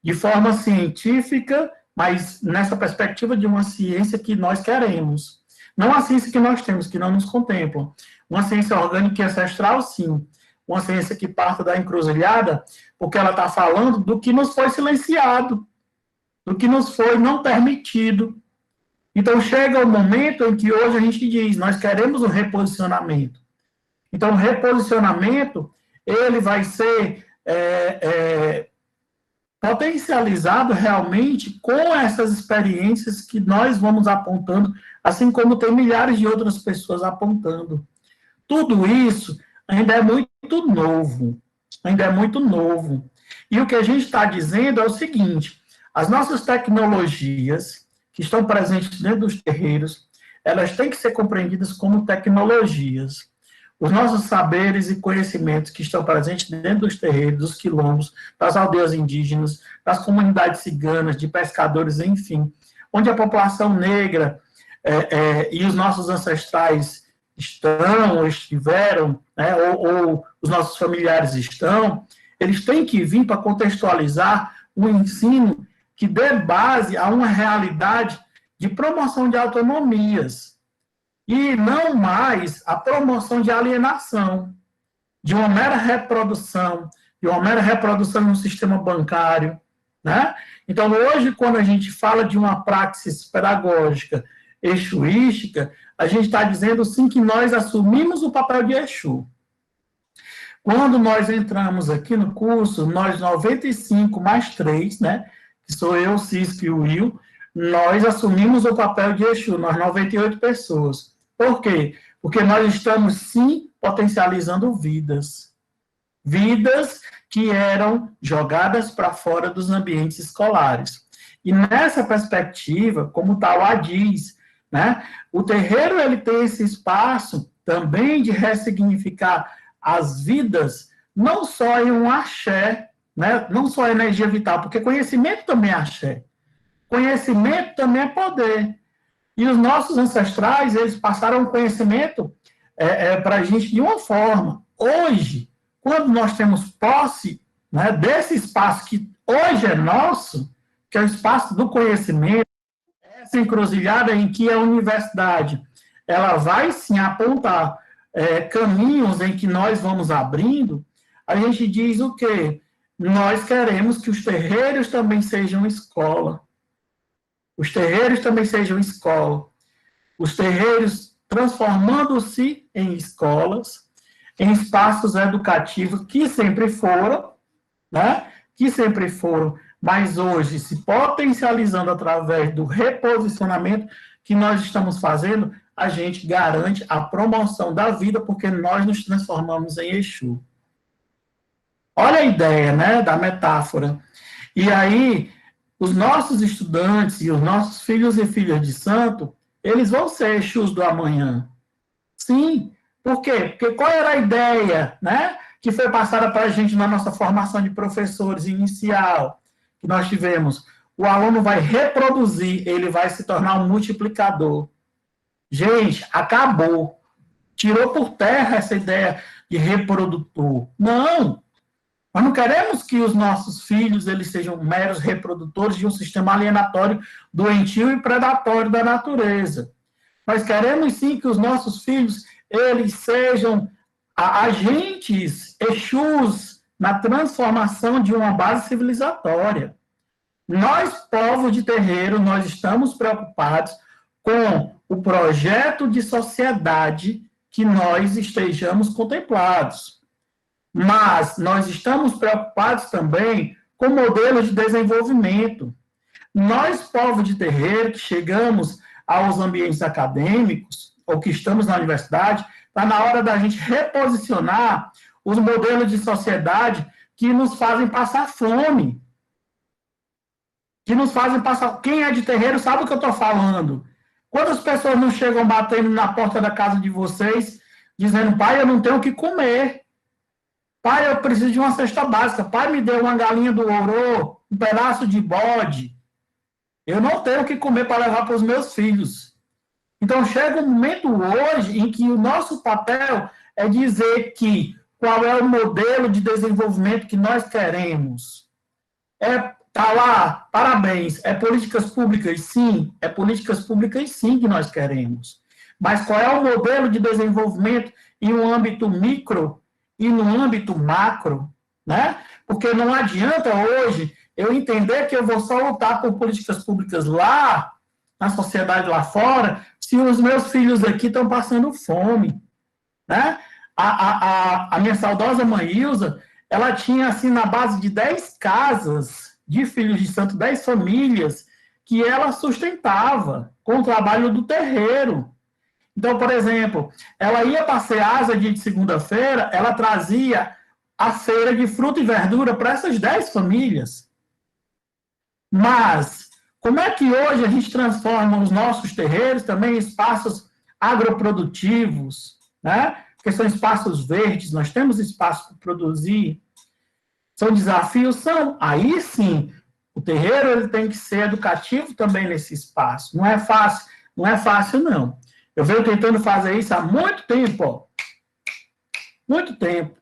de forma científica, mas nessa perspectiva de uma ciência que nós queremos. Não a ciência que nós temos, que não nos contempla. Uma ciência orgânica e ancestral, sim. Uma ciência que parta da encruzilhada, porque ela está falando do que nos foi silenciado, do que nos foi não permitido. Então, chega o momento em que hoje a gente diz, nós queremos um reposicionamento. Então, o reposicionamento, ele vai ser potencializado realmente com essas experiências que nós vamos apontando, assim como tem milhares de outras pessoas apontando. Tudo isso ainda é muito novo, ainda é muito novo. E o que a gente está dizendo é o seguinte, as nossas tecnologias que estão presentes dentro dos terreiros, elas têm que ser compreendidas como tecnologias. Os nossos saberes e conhecimentos que estão presentes dentro dos terreiros, dos quilombos, das aldeias indígenas, das comunidades ciganas, de pescadores, enfim, onde a população negra e os nossos ancestrais estão, ou estiveram, né, ou os nossos familiares estão, eles têm que vir para contextualizar um ensino que dê base a uma realidade de promoção de autonomias, e não mais a promoção de alienação, de uma mera reprodução, no sistema bancário, né? Então, hoje, quando a gente fala de uma praxis pedagógica exuística, a gente está dizendo, sim, que nós assumimos o papel de Exu. Quando nós entramos aqui no curso, nós 95 mais 3, né, que sou eu, Cisco e o Will, nós assumimos o papel de Exu, nós 98 pessoas. Por quê? Porque nós estamos, sim, potencializando vidas. Vidas que eram jogadas para fora dos ambientes escolares. E nessa perspectiva, como o Tauá diz, né, o terreiro ele tem esse espaço também de ressignificar as vidas, não só em um axé, né, não só energia vital, porque conhecimento também é axé. Conhecimento também é poder. E os nossos ancestrais, eles passaram conhecimento para a gente de uma forma. Hoje, quando nós temos posse, né, desse espaço que hoje é nosso, que é o espaço do conhecimento, essa encruzilhada em que a universidade ela vai sim apontar caminhos em que nós vamos abrindo, a gente diz o quê? Nós queremos que os terreiros também sejam escola. Os terreiros também sejam escola. Os terreiros transformando-se em escolas, em espaços educativos que sempre foram, né? Que sempre foram, mas hoje se potencializando através do reposicionamento que nós estamos fazendo, a gente garante a promoção da vida, porque nós nos transformamos em Exu. Olha a ideia, né, da metáfora. E aí, os nossos estudantes e os nossos filhos e filhas de santo, eles vão ser Exus do amanhã. Sim. Por quê? Porque qual era a ideia, né, que foi passada para a gente na nossa formação de professores inicial, que nós tivemos? O aluno vai reproduzir, ele vai se tornar um multiplicador. Gente, acabou. Tirou por terra essa ideia de reprodutor. Não! Nós não queremos que os nossos filhos eles sejam meros reprodutores de um sistema alienatório, doentio e predatório da natureza. Nós queremos, sim, que os nossos filhos eles sejam agentes, Exus, na transformação de uma base civilizatória. Nós, povo de terreiro, nós estamos preocupados com o projeto de sociedade que nós estejamos contemplados. Mas nós estamos preocupados também com o modelo de desenvolvimento. Nós, povo de terreiro, que chegamos aos ambientes acadêmicos, ou que estamos na universidade, está na hora da gente reposicionar os modelos de sociedade que nos fazem passar fome. Que nos fazem passar... Quem é de terreiro sabe o que eu estou falando. Quantas pessoas não chegam batendo na porta da casa de vocês, dizendo, pai, eu não tenho o que comer. Pai, eu preciso de uma cesta básica. Pai, me deu uma galinha do orô, um pedaço de bode. Eu não tenho o que comer para levar para os meus filhos. Então, chega um momento hoje em que o nosso papel é dizer que qual é o modelo de desenvolvimento que nós queremos. Tá lá, parabéns, é políticas públicas, sim, é políticas públicas, sim, que nós queremos. Mas qual é o modelo de desenvolvimento em um âmbito micro e no âmbito macro, né? Porque não adianta hoje eu entender que eu vou só lutar por políticas públicas lá, na sociedade lá fora, se os meus filhos aqui estão passando fome, né? A minha saudosa mãe Ilza, ela tinha, assim, na base de 10 casas de filhos de santo, 10 famílias, que ela sustentava com o trabalho do terreiro. Então, por exemplo, ela ia para a Ceasa dia de segunda-feira, ela trazia a feira de fruta e verdura para essas 10 famílias. Mas, como é que hoje a gente transforma os nossos terreiros também em espaços agroprodutivos, né? Porque são espaços verdes, nós temos espaço para produzir. São desafios? São. Aí sim, o terreiro ele tem que ser educativo também nesse espaço. Não é fácil, não. Eu venho tentando fazer isso há muito tempo, ó. Muito tempo.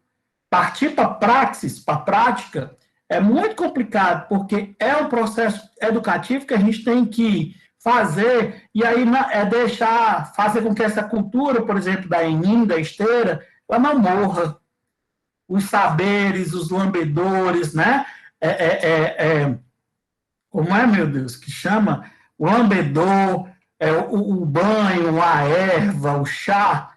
Partir para praxis, para prática, é muito complicado, porque é um processo educativo que a gente tem que fazer, e aí fazer com que essa cultura, por exemplo, da enim, da esteira, ela não morra. Os saberes, os lambedores, né? Como é, meu Deus, que chama? O lambedor, o banho, a erva, o chá,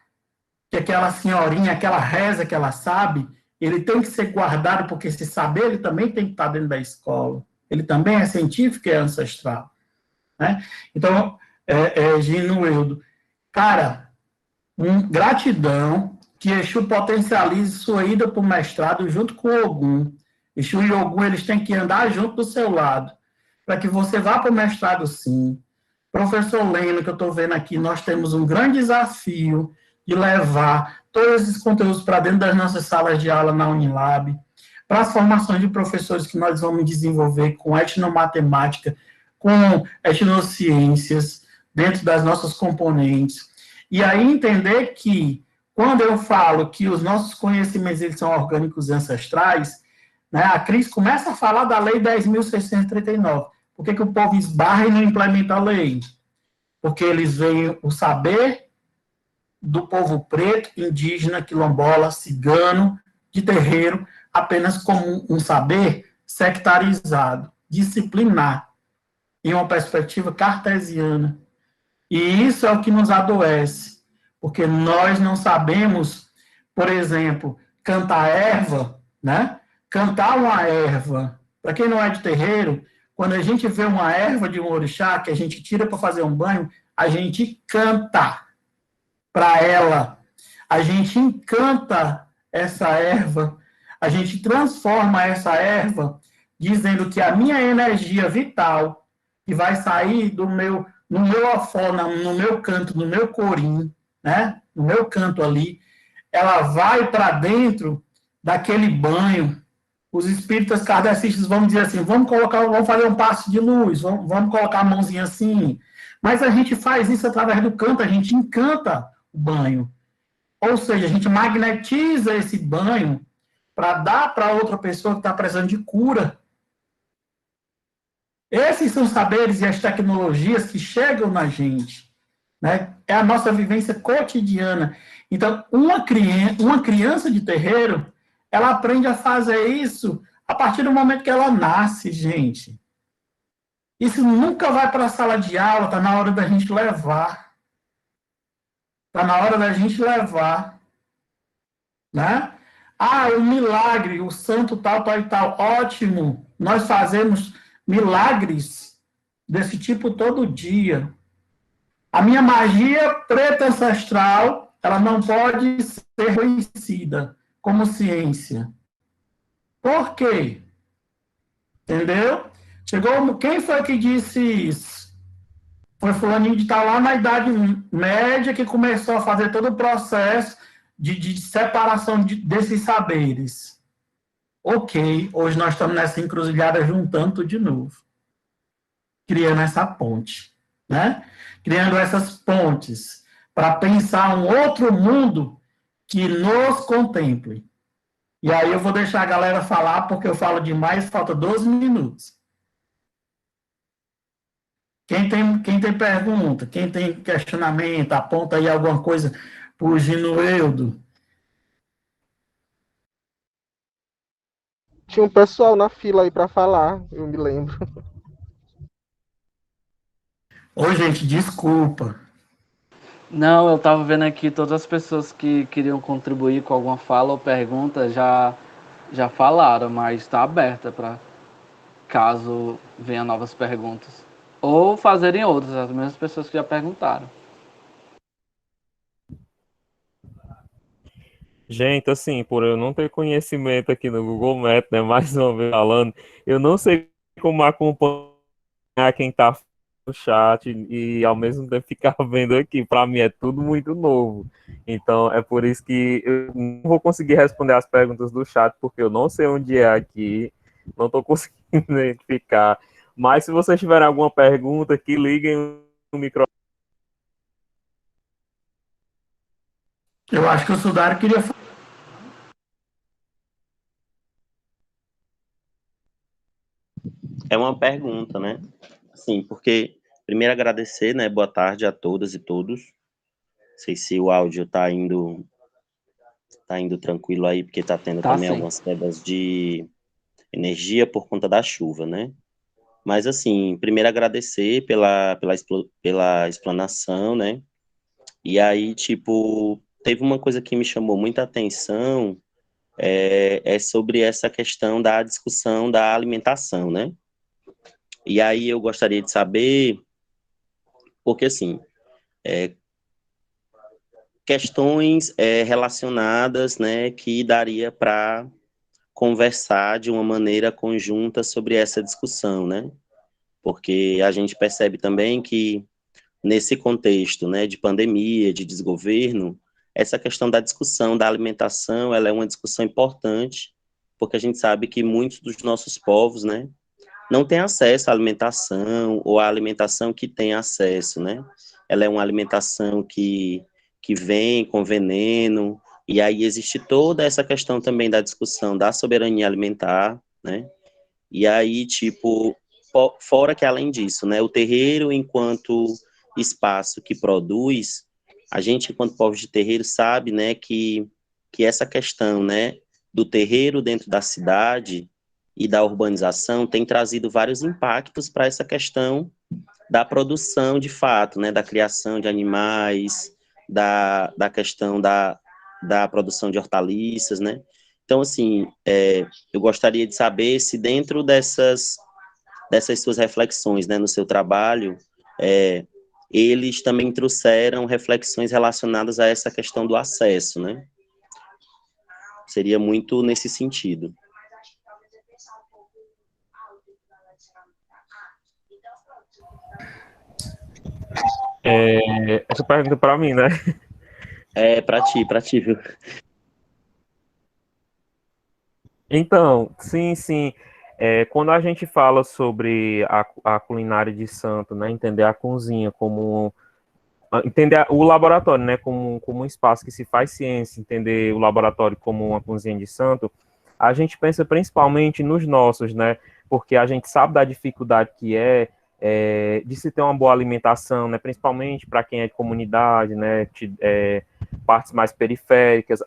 que aquela senhorinha, aquela reza que ela sabe, ele tem que ser guardado, porque esse saber ele também tem que estar dentro da escola. Ele também é científico e é ancestral. Né? Então, Ginueldo, cara, gratidão, que Exu potencialize sua ida para o mestrado junto com o Ogum. Exu e Ogum, eles têm que andar junto do seu lado, para que você vá para o mestrado, sim. Professor Leno, que eu estou vendo aqui, nós temos um grande desafio de levar todos esses conteúdos para dentro das nossas salas de aula na Unilab, para as formações de professores que nós vamos desenvolver com etnomatemática, com etnociências, dentro das nossas componentes. E aí entender que, quando eu falo que os nossos conhecimentos eles são orgânicos e ancestrais, né, a Cris começa a falar da Lei 10.639. Por que o povo esbarra e não implementa a lei? Porque eles veem o saber do povo preto, indígena, quilombola, cigano, de terreiro, apenas como um saber sectarizado, disciplinar, em uma perspectiva cartesiana. E isso é o que nos adoece, porque nós não sabemos, por exemplo, cantar erva, né? Cantar uma erva. Para quem não é de terreiro, quando a gente vê uma erva de um orixá, que a gente tira para fazer um banho, a gente canta para ela. A gente encanta essa erva, a gente transforma essa erva dizendo que a minha energia vital, que vai sair no meu ofó, no meu canto, no meu corim, né? No meu canto ali, ela vai para dentro daquele banho. Os espíritas kardecistas vão dizer assim, vamos fazer um passe de luz, vamos colocar a mãozinha assim. Mas a gente faz isso através do canto, a gente encanta o banho. Ou seja, a gente magnetiza esse banho para dar para outra pessoa que está precisando de cura. Esses são os saberes e as tecnologias que chegam na gente, né? É a nossa vivência cotidiana. Então, uma criança de terreiro, ela aprende a fazer isso a partir do momento que ela nasce, gente. Isso nunca vai para a sala de aula, está na hora da gente levar. Está na hora da gente levar. Né? Ah, o milagre, o santo tal, tal e tal. Ótimo. Nós fazemos milagres desse tipo todo dia. A minha magia preta ancestral, ela não pode ser conhecida como ciência. Por quê? Entendeu? Quem foi que disse isso? Foi fulaninho de estar lá na Idade Média que começou a fazer todo o processo de separação desses saberes. Ok, hoje nós estamos nessa encruzilhada juntando tudo de novo. Criando essa ponte, né? Criando essas pontes para pensar um outro mundo que nos contemple. E aí eu vou deixar a galera falar, porque eu falo demais, falta 12 minutos. Quem tem pergunta, quem tem questionamento, aponta aí alguma coisa para o Ginueldo. Tinha um pessoal na fila aí para falar, eu me lembro. Ô, gente, desculpa. Não, eu estava vendo aqui todas as pessoas que queriam contribuir com alguma fala ou pergunta já falaram, mas está aberta para caso venham novas perguntas. Ou fazerem outras, as mesmas pessoas que já perguntaram. Gente, assim, por eu não ter conhecimento aqui no Google Maps, né, mais uma vez falando, eu não sei como acompanhar quem tá no chat e ao mesmo tempo ficar vendo aqui. Para mim é tudo muito novo. Então, é por isso que eu não vou conseguir responder as perguntas do chat, porque eu não sei onde é aqui, não estou conseguindo identificar. Mas se vocês tiverem alguma pergunta, que liguem o microfone. Eu acho que o Sudário queria falar. É uma pergunta, né? Sim, porque primeiro agradecer, né? Boa tarde a todas e todos. Não sei se o áudio tá indo tranquilo aí, porque tá tendo também sim. algumas quedas de energia por conta da chuva, né? Mas assim, primeiro agradecer pela explanação, né? E aí, tipo, teve uma coisa que me chamou muita atenção, é sobre essa questão da discussão da alimentação, né? E aí eu gostaria de saber, porque assim, questões relacionadas, né, que daria para conversar de uma maneira conjunta sobre essa discussão, né? Porque a gente percebe também que nesse contexto, né, de pandemia, de desgoverno, essa questão da discussão da alimentação, ela é uma discussão importante, porque a gente sabe que muitos dos nossos povos, né, não têm acesso à alimentação, ou à alimentação que tem acesso, né? Ela é uma alimentação que vem com veneno, e aí existe toda essa questão também da discussão da soberania alimentar, né? E aí, tipo, fora que além disso, né, o terreiro enquanto espaço que produz, a gente enquanto povos de terreiro sabe, né, que essa questão, né, do terreiro dentro da cidade e da urbanização tem trazido vários impactos para essa questão da produção de fato, né, da criação de animais, da questão da produção de hortaliças, né? Então, assim, eu gostaria de saber se dentro dessas suas reflexões, né, no seu trabalho, eles também trouxeram reflexões relacionadas a essa questão do acesso, né? Seria muito nesse sentido. Essa pergunta para mim, né? É, pra ti, viu? Então, sim, sim. Quando a gente fala sobre a culinária de santo, né, entender a cozinha como entender o laboratório, né, como um espaço que se faz ciência, entender o laboratório como uma cozinha de santo, a gente pensa principalmente nos nossos, né, porque a gente sabe da dificuldade que de se ter uma boa alimentação, né, principalmente para quem é de comunidade, né, partes mais periféricas,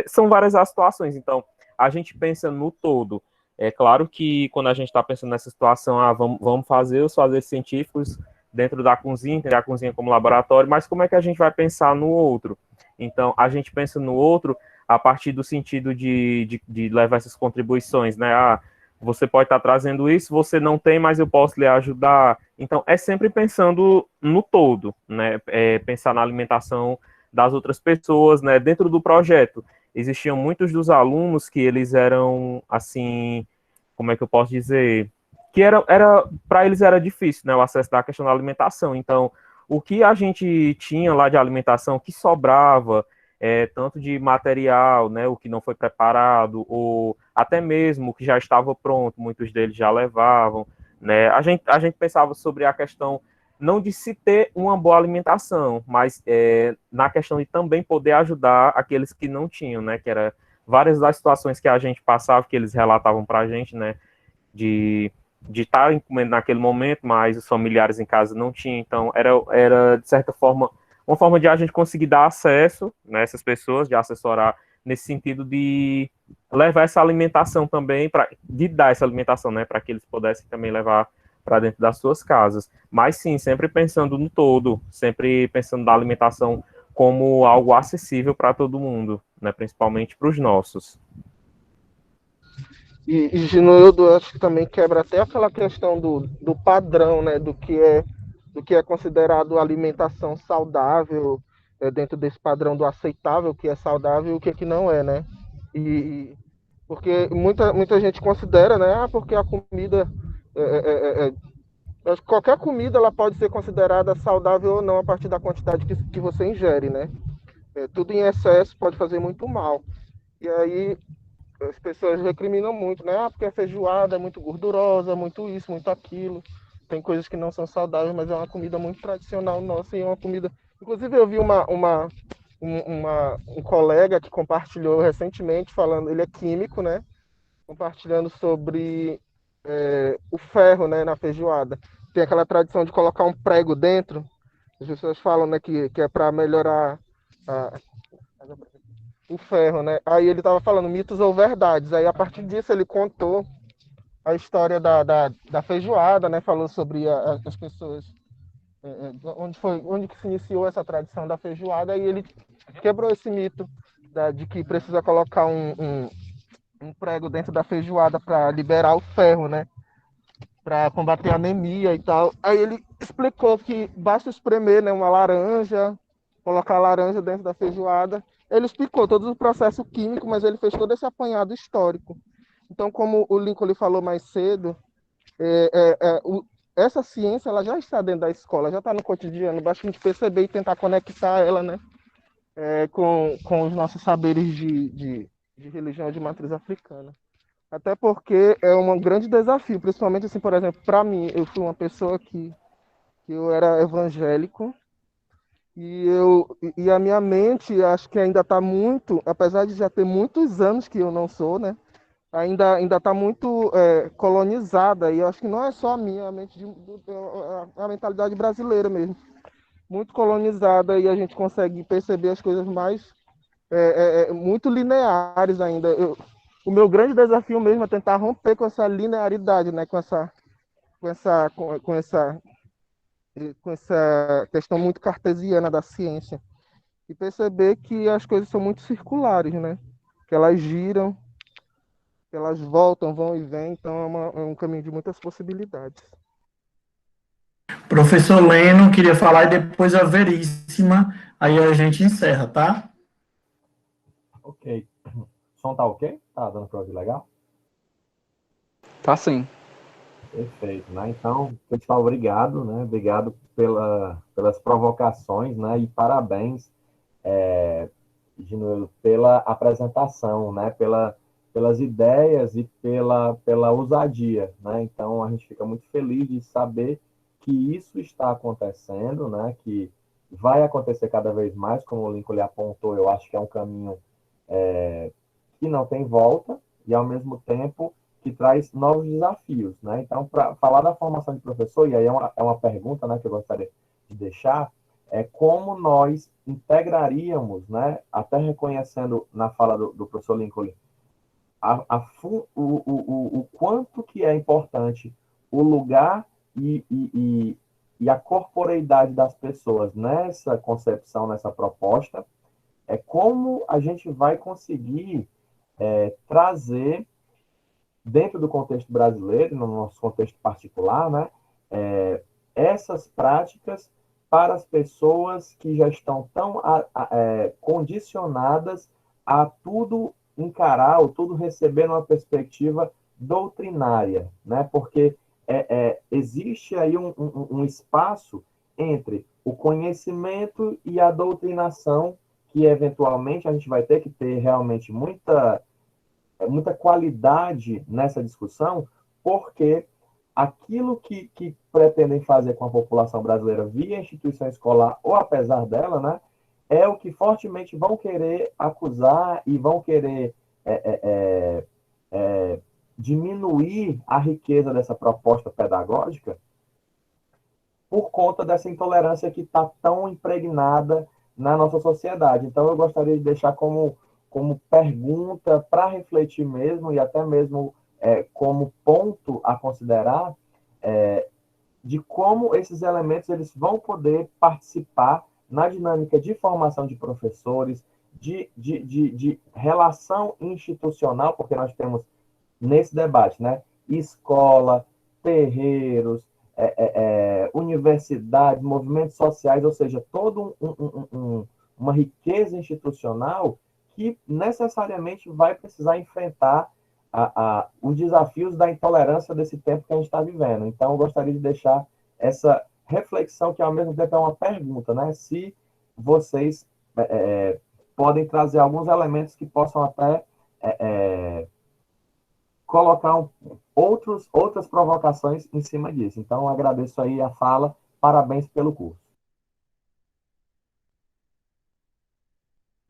são várias as situações, então a gente pensa no todo. É claro que quando a gente está pensando nessa situação, vamos fazer os fazeres científicos dentro da cozinha, entender a cozinha como laboratório, mas como é que a gente vai pensar no outro? Então, a gente pensa no outro a partir do sentido de levar essas contribuições, né? Você pode estar trazendo isso, você não tem, mas eu posso lhe ajudar. Então, é sempre pensando no todo, né? Pensar na alimentação das outras pessoas, né? Dentro do projeto, existiam muitos dos alunos que eles eram, assim, como é que eu posso dizer? Que para eles era difícil, né, o acesso da questão da alimentação. Então, o que a gente tinha lá de alimentação que sobrava, tanto de material, né, o que não foi preparado, ou até mesmo o que já estava pronto, muitos deles já levavam, né. A gente pensava sobre a questão não de se ter uma boa alimentação, mas na questão de também poder ajudar aqueles que não tinham, né, que era várias das situações que a gente passava, que eles relatavam para a gente, né, de estar comendo naquele momento, mas os familiares em casa não tinham, então era de certa forma, uma forma de a gente conseguir dar acesso, né, essas pessoas, de assessorar nesse sentido de levar essa alimentação também, de dar essa alimentação, né, para que eles pudessem também levar para dentro das suas casas. Mas sim, sempre pensando no todo, sempre pensando na alimentação como algo acessível para todo mundo, né, principalmente para os nossos. E Ginoildo, acho que também quebra até aquela questão do padrão, né, do que é considerado alimentação saudável, dentro desse padrão do aceitável, que é saudável e o que não é, né? Porque muita gente considera, né, porque a comida, qualquer comida ela pode ser considerada saudável ou não a partir da quantidade que você ingere, né? Tudo em excesso pode fazer muito mal. E aí as pessoas recriminam muito, né? Porque a feijoada é muito gordurosa, muito isso, muito aquilo. Tem coisas que não são saudáveis, mas é uma comida muito tradicional nossa e é uma comida. Inclusive, eu vi um colega que compartilhou recentemente, falando, ele é químico, né? Compartilhando sobre o ferro, né, na feijoada. Tem aquela tradição de colocar um prego dentro. As pessoas falam, né, que é para melhorar o ferro, né? Aí ele estava falando mitos ou verdades. Aí a partir disso ele contou a história da feijoada, né? Falou sobre as pessoas, onde que se iniciou essa tradição da feijoada. E ele quebrou esse mito de que precisa colocar um prego dentro da feijoada para liberar o ferro, né? Para combater a anemia e tal. Aí ele explicou que basta espremer, né, uma laranja, colocar a laranja dentro da feijoada. Ele explicou todo o processo químico, mas ele fez todo esse apanhado histórico. Então, como o Lincoln falou mais cedo, essa ciência ela já está dentro da escola, já está no cotidiano, basta a gente perceber e tentar conectar ela, né, com os nossos saberes de religião de matriz africana. Até porque é um grande desafio, principalmente assim, por exemplo, para mim, eu fui uma pessoa que eu era evangélico, e a minha mente, acho que ainda está muito, apesar de já ter muitos anos que eu não sou, né? Ainda está muito colonizada, e eu acho que não é só a minha, a mente a mentalidade brasileira mesmo. Muito colonizada, e a gente consegue perceber as coisas mais muito lineares ainda. O meu grande desafio mesmo é tentar romper com essa linearidade, né? Com essa questão muito cartesiana da ciência e perceber que as coisas são muito circulares, né? Que elas giram, que elas voltam, vão e vêm, então é um caminho de muitas possibilidades. Professor Leno, queria falar e depois a Veríssima, aí a gente encerra, tá? Ok. O som tá ok? Tá dando pra ouvir legal? Tá sim. Perfeito, né? Então, pessoal, obrigado, né? Obrigado pelas provocações, né? E parabéns, Gino, pela apresentação, né? Pelas ideias e pela ousadia, né? Então, a gente fica muito feliz de saber que isso está acontecendo, né? Que vai acontecer cada vez mais, como o Lincoln lhe apontou, eu acho que é um caminho que não tem volta e, ao mesmo tempo, que traz novos desafios, né? Então, para falar da formação de professor, e aí é uma pergunta, né, que eu gostaria de deixar, é como nós integraríamos, né, até reconhecendo na fala do professor Lincoln, o quanto que é importante o lugar e a corporeidade das pessoas nessa concepção, nessa proposta, é como a gente vai conseguir trazer, dentro do contexto brasileiro, no nosso contexto particular, né, essas práticas para as pessoas que já estão tão condicionadas a tudo encarar, ou tudo receber numa perspectiva doutrinária, né? Porque existe aí um espaço entre o conhecimento e a doutrinação, que eventualmente a gente vai ter que ter realmente muita qualidade nessa discussão, porque aquilo que pretendem fazer com a população brasileira via instituição escolar, ou apesar dela, né, é o que fortemente vão querer acusar e vão querer diminuir a riqueza dessa proposta pedagógica por conta dessa intolerância que está tão impregnada na nossa sociedade. Então, eu gostaria de deixar como pergunta para refletir mesmo, e até mesmo como ponto a considerar, de como esses elementos eles vão poder participar na dinâmica de formação de professores, de relação institucional, porque nós temos nesse debate, né, escola, terreiros, universidades, movimentos sociais, ou seja, toda uma riqueza institucional que necessariamente vai precisar enfrentar os desafios da intolerância desse tempo que a gente está vivendo. Então, eu gostaria de deixar essa reflexão, que ao mesmo tempo é uma pergunta, né? Se vocês podem trazer alguns elementos que possam até colocar outras provocações em cima disso. Então, eu agradeço aí a fala, parabéns pelo curso.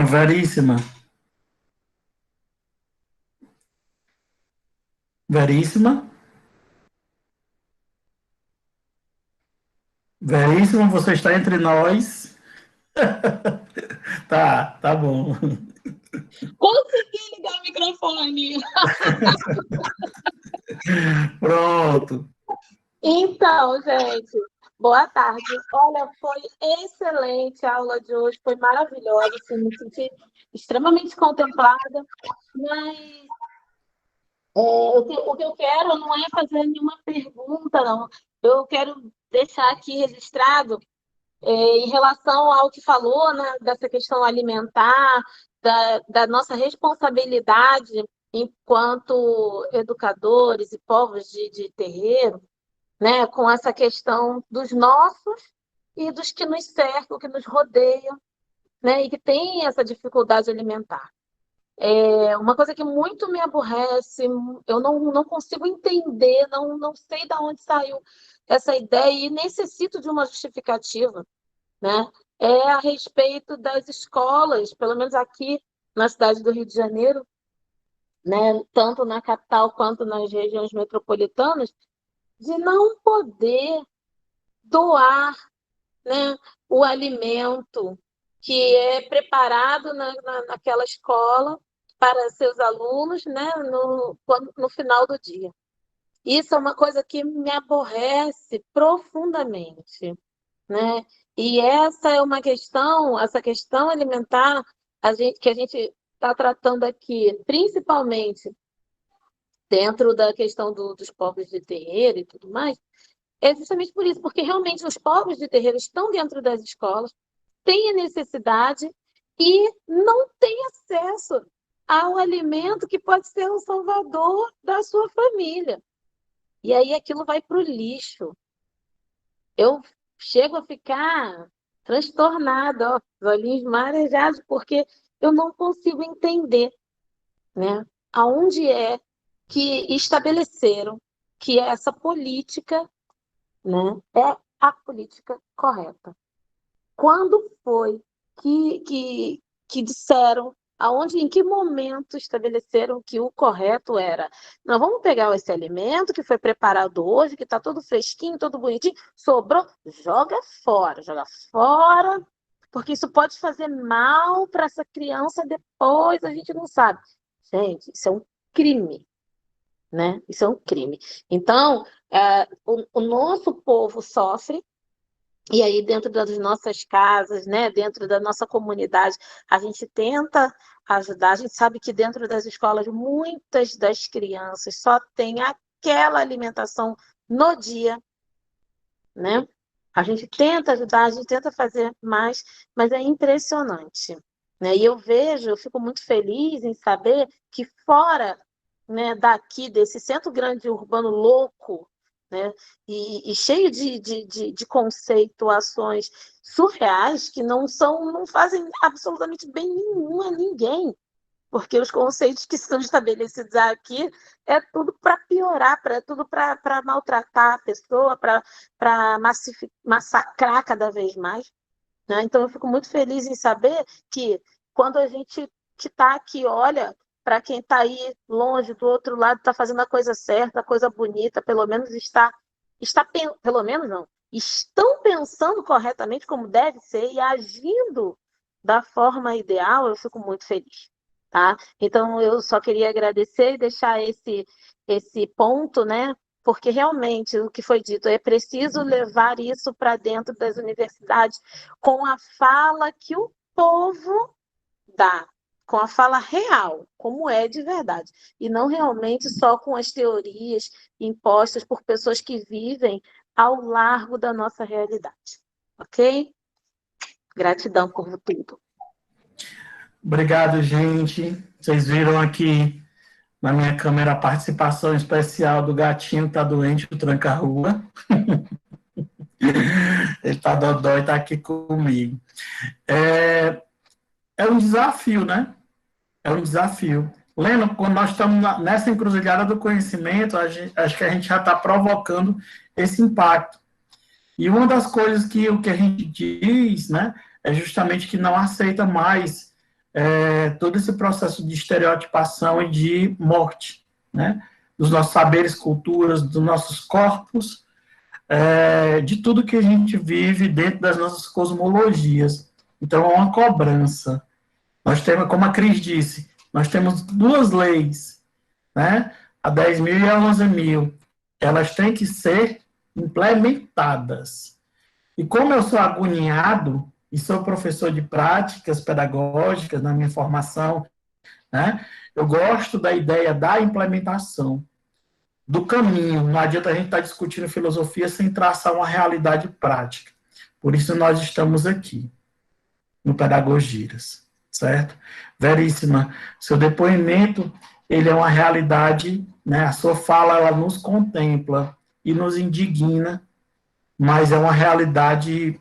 Veríssima. Veríssima. Veríssima, você está entre nós. Tá bom. Consegui ligar o microfone. Pronto. Então, gente, boa tarde. Olha, foi excelente a aula de hoje, foi maravilhosa, assim, me senti extremamente contemplada, mas o que eu quero não é fazer nenhuma pergunta, não. Eu quero deixar aqui registrado, em relação ao que falou, né, dessa questão alimentar, da nossa responsabilidade enquanto educadores e povos de terreiro, né, com essa questão dos nossos e dos que nos cercam, que nos rodeiam, né, e que têm essa dificuldade alimentar. Uma coisa que muito me aborrece, eu não consigo entender, não sei de onde saiu essa ideia e necessito de uma justificativa, né? É a respeito das escolas, pelo menos aqui na cidade do Rio de Janeiro, né, tanto na capital quanto nas regiões metropolitanas, de não poder doar, né, o alimento que é preparado naquela escola para seus alunos, né, no final do dia. Isso é uma coisa que me aborrece profundamente, né? E essa é uma questão, essa questão alimentar, que a gente está tratando aqui, principalmente dentro da questão dos povos de terreiro e tudo mais, é justamente por isso, porque realmente os povos de terreiro estão dentro das escolas, têm a necessidade e não têm acesso ao alimento que pode ser o salvador da sua família. E aí aquilo vai para o lixo. Eu chego a ficar transtornada, ó, os olhinhos marejados, porque eu não consigo entender, né, aonde é que estabeleceram que essa política, né, é a política correta. Quando foi que disseram, em que momento estabeleceram que o correto era: nós vamos pegar esse alimento que foi preparado hoje, que está todo fresquinho, todo bonitinho, sobrou, joga fora, porque isso pode fazer mal para essa criança depois, a gente não sabe. Gente, isso é um crime, né? Isso é um crime. Então, o nosso povo sofre. E aí, dentro das nossas casas, né, dentro da nossa comunidade, a gente tenta ajudar. A gente sabe que dentro das escolas, muitas das crianças só têm aquela alimentação no dia, né? A gente tenta ajudar, a gente tenta fazer mais, mas é impressionante, né? E eu fico muito feliz em saber que fora, né, daqui, desse centro grande urbano louco, né, e cheio de conceituações surreais que não fazem absolutamente bem nenhum a ninguém, porque os conceitos que são estabelecidos aqui é tudo para piorar, tudo para maltratar a pessoa, para massacrar cada vez mais, né? Então eu fico muito feliz em saber que quando a gente que está aqui olha para quem está aí longe, do outro lado, está fazendo a coisa certa, a coisa bonita, pelo menos pelo menos não, estão pensando corretamente como deve ser e agindo da forma ideal, eu fico muito feliz, tá? Então, eu só queria agradecer e deixar esse ponto, né? Porque realmente o que foi dito, é preciso levar isso para dentro das universidades com a fala que o povo dá, com a fala real, como é de verdade, e não realmente só com as teorias impostas por pessoas que vivem ao largo da nossa realidade. Ok? Gratidão por tudo. Obrigado, gente. Vocês viram aqui na minha câmera a participação especial do gatinho que está doente, o Tranca-Rua. Ele está dodói e está aqui comigo. É um desafio, né? É um desafio. Leno, quando nós estamos nessa encruzilhada do conhecimento, acho que a gente já está provocando esse impacto. E uma das coisas que o que a gente diz, né, é justamente que não aceita mais todo esse processo de estereotipação e de morte, né, dos nossos saberes, culturas, dos nossos corpos, de tudo que a gente vive dentro das nossas cosmologias. Então, é uma cobrança. Nós temos, como a Cris disse, nós temos duas leis, né, a 10.000 e a 11.000. Elas têm que ser implementadas. E como eu sou agoniado e sou professor de práticas pedagógicas na minha formação, né, eu gosto da ideia da implementação, do caminho. Não adianta a gente estar discutindo filosofia sem traçar uma realidade prática. Por isso nós estamos aqui, no Pedagogias, certo? Veríssima, seu depoimento, ele é uma realidade, né, a sua fala, ela nos contempla e nos indigna, mas é uma realidade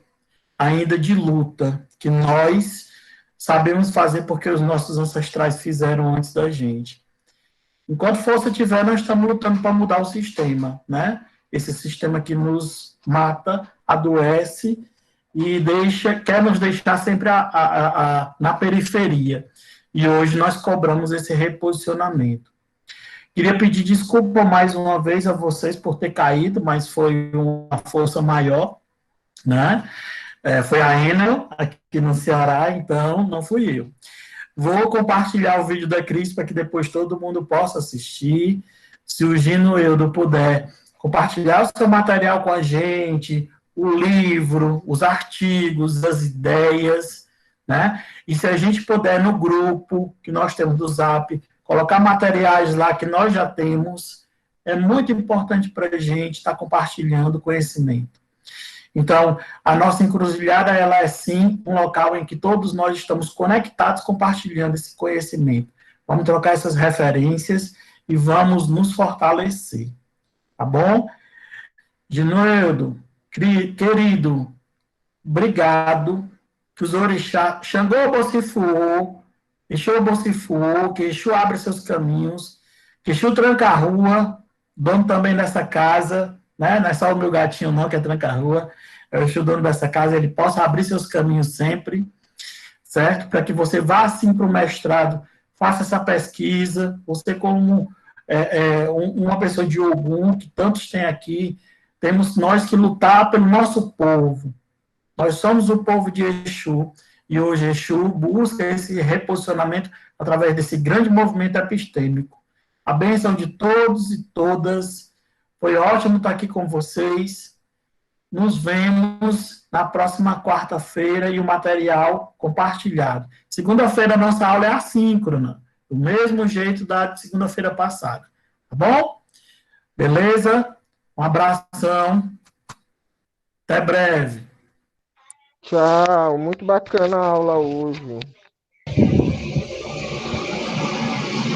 ainda de luta, que nós sabemos fazer porque os nossos ancestrais fizeram antes da gente. Enquanto força tiver, nós estamos lutando para mudar o sistema, né? Esse sistema que nos mata, adoece e quer nos deixar sempre na periferia. E hoje nós cobramos esse reposicionamento. Queria pedir desculpa mais uma vez a vocês por ter caído, mas foi uma força maior, né? Foi a Enel, aqui no Ceará, então não fui eu. Vou compartilhar o vídeo da Cris para que depois todo mundo possa assistir. Se o Gino Eudo puder compartilhar o seu material com a gente, o livro, os artigos, as ideias, né? E se a gente puder no grupo que nós temos do Zap, colocar materiais lá que nós já temos, é muito importante para a gente estar compartilhando conhecimento. Então, a nossa encruzilhada, ela é sim um local em que todos nós estamos conectados, compartilhando esse conhecimento. Vamos trocar essas referências e vamos nos fortalecer. tá bom? Dinueldo, querido, obrigado, que os orixás, Xangô Bocifu, Exu Bocifu, que Exu abre seus caminhos, que Exu tranca a rua, dono também dessa casa, né? Não é só o meu gatinho não, que é tranca a rua, é o Exu dono dessa casa, ele possa abrir seus caminhos sempre, certo? Para que você vá assim para o mestrado, faça essa pesquisa, você como uma pessoa de Ogum, que tantos têm aqui, temos nós que lutar pelo nosso povo. Nós somos o povo de Exu, e hoje Exu busca esse reposicionamento através desse grande movimento epistêmico. A bênção de todos e todas. Foi ótimo estar aqui com vocês. Nos vemos na próxima quarta-feira e o material compartilhado. Segunda-feira a nossa aula é assíncrona, do mesmo jeito da segunda-feira passada. Tá bom? Beleza? Um abração. Até breve. Tchau, muito bacana a aula hoje.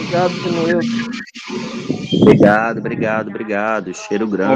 Obrigado, Dinueldo. Obrigado. Cheiro grande.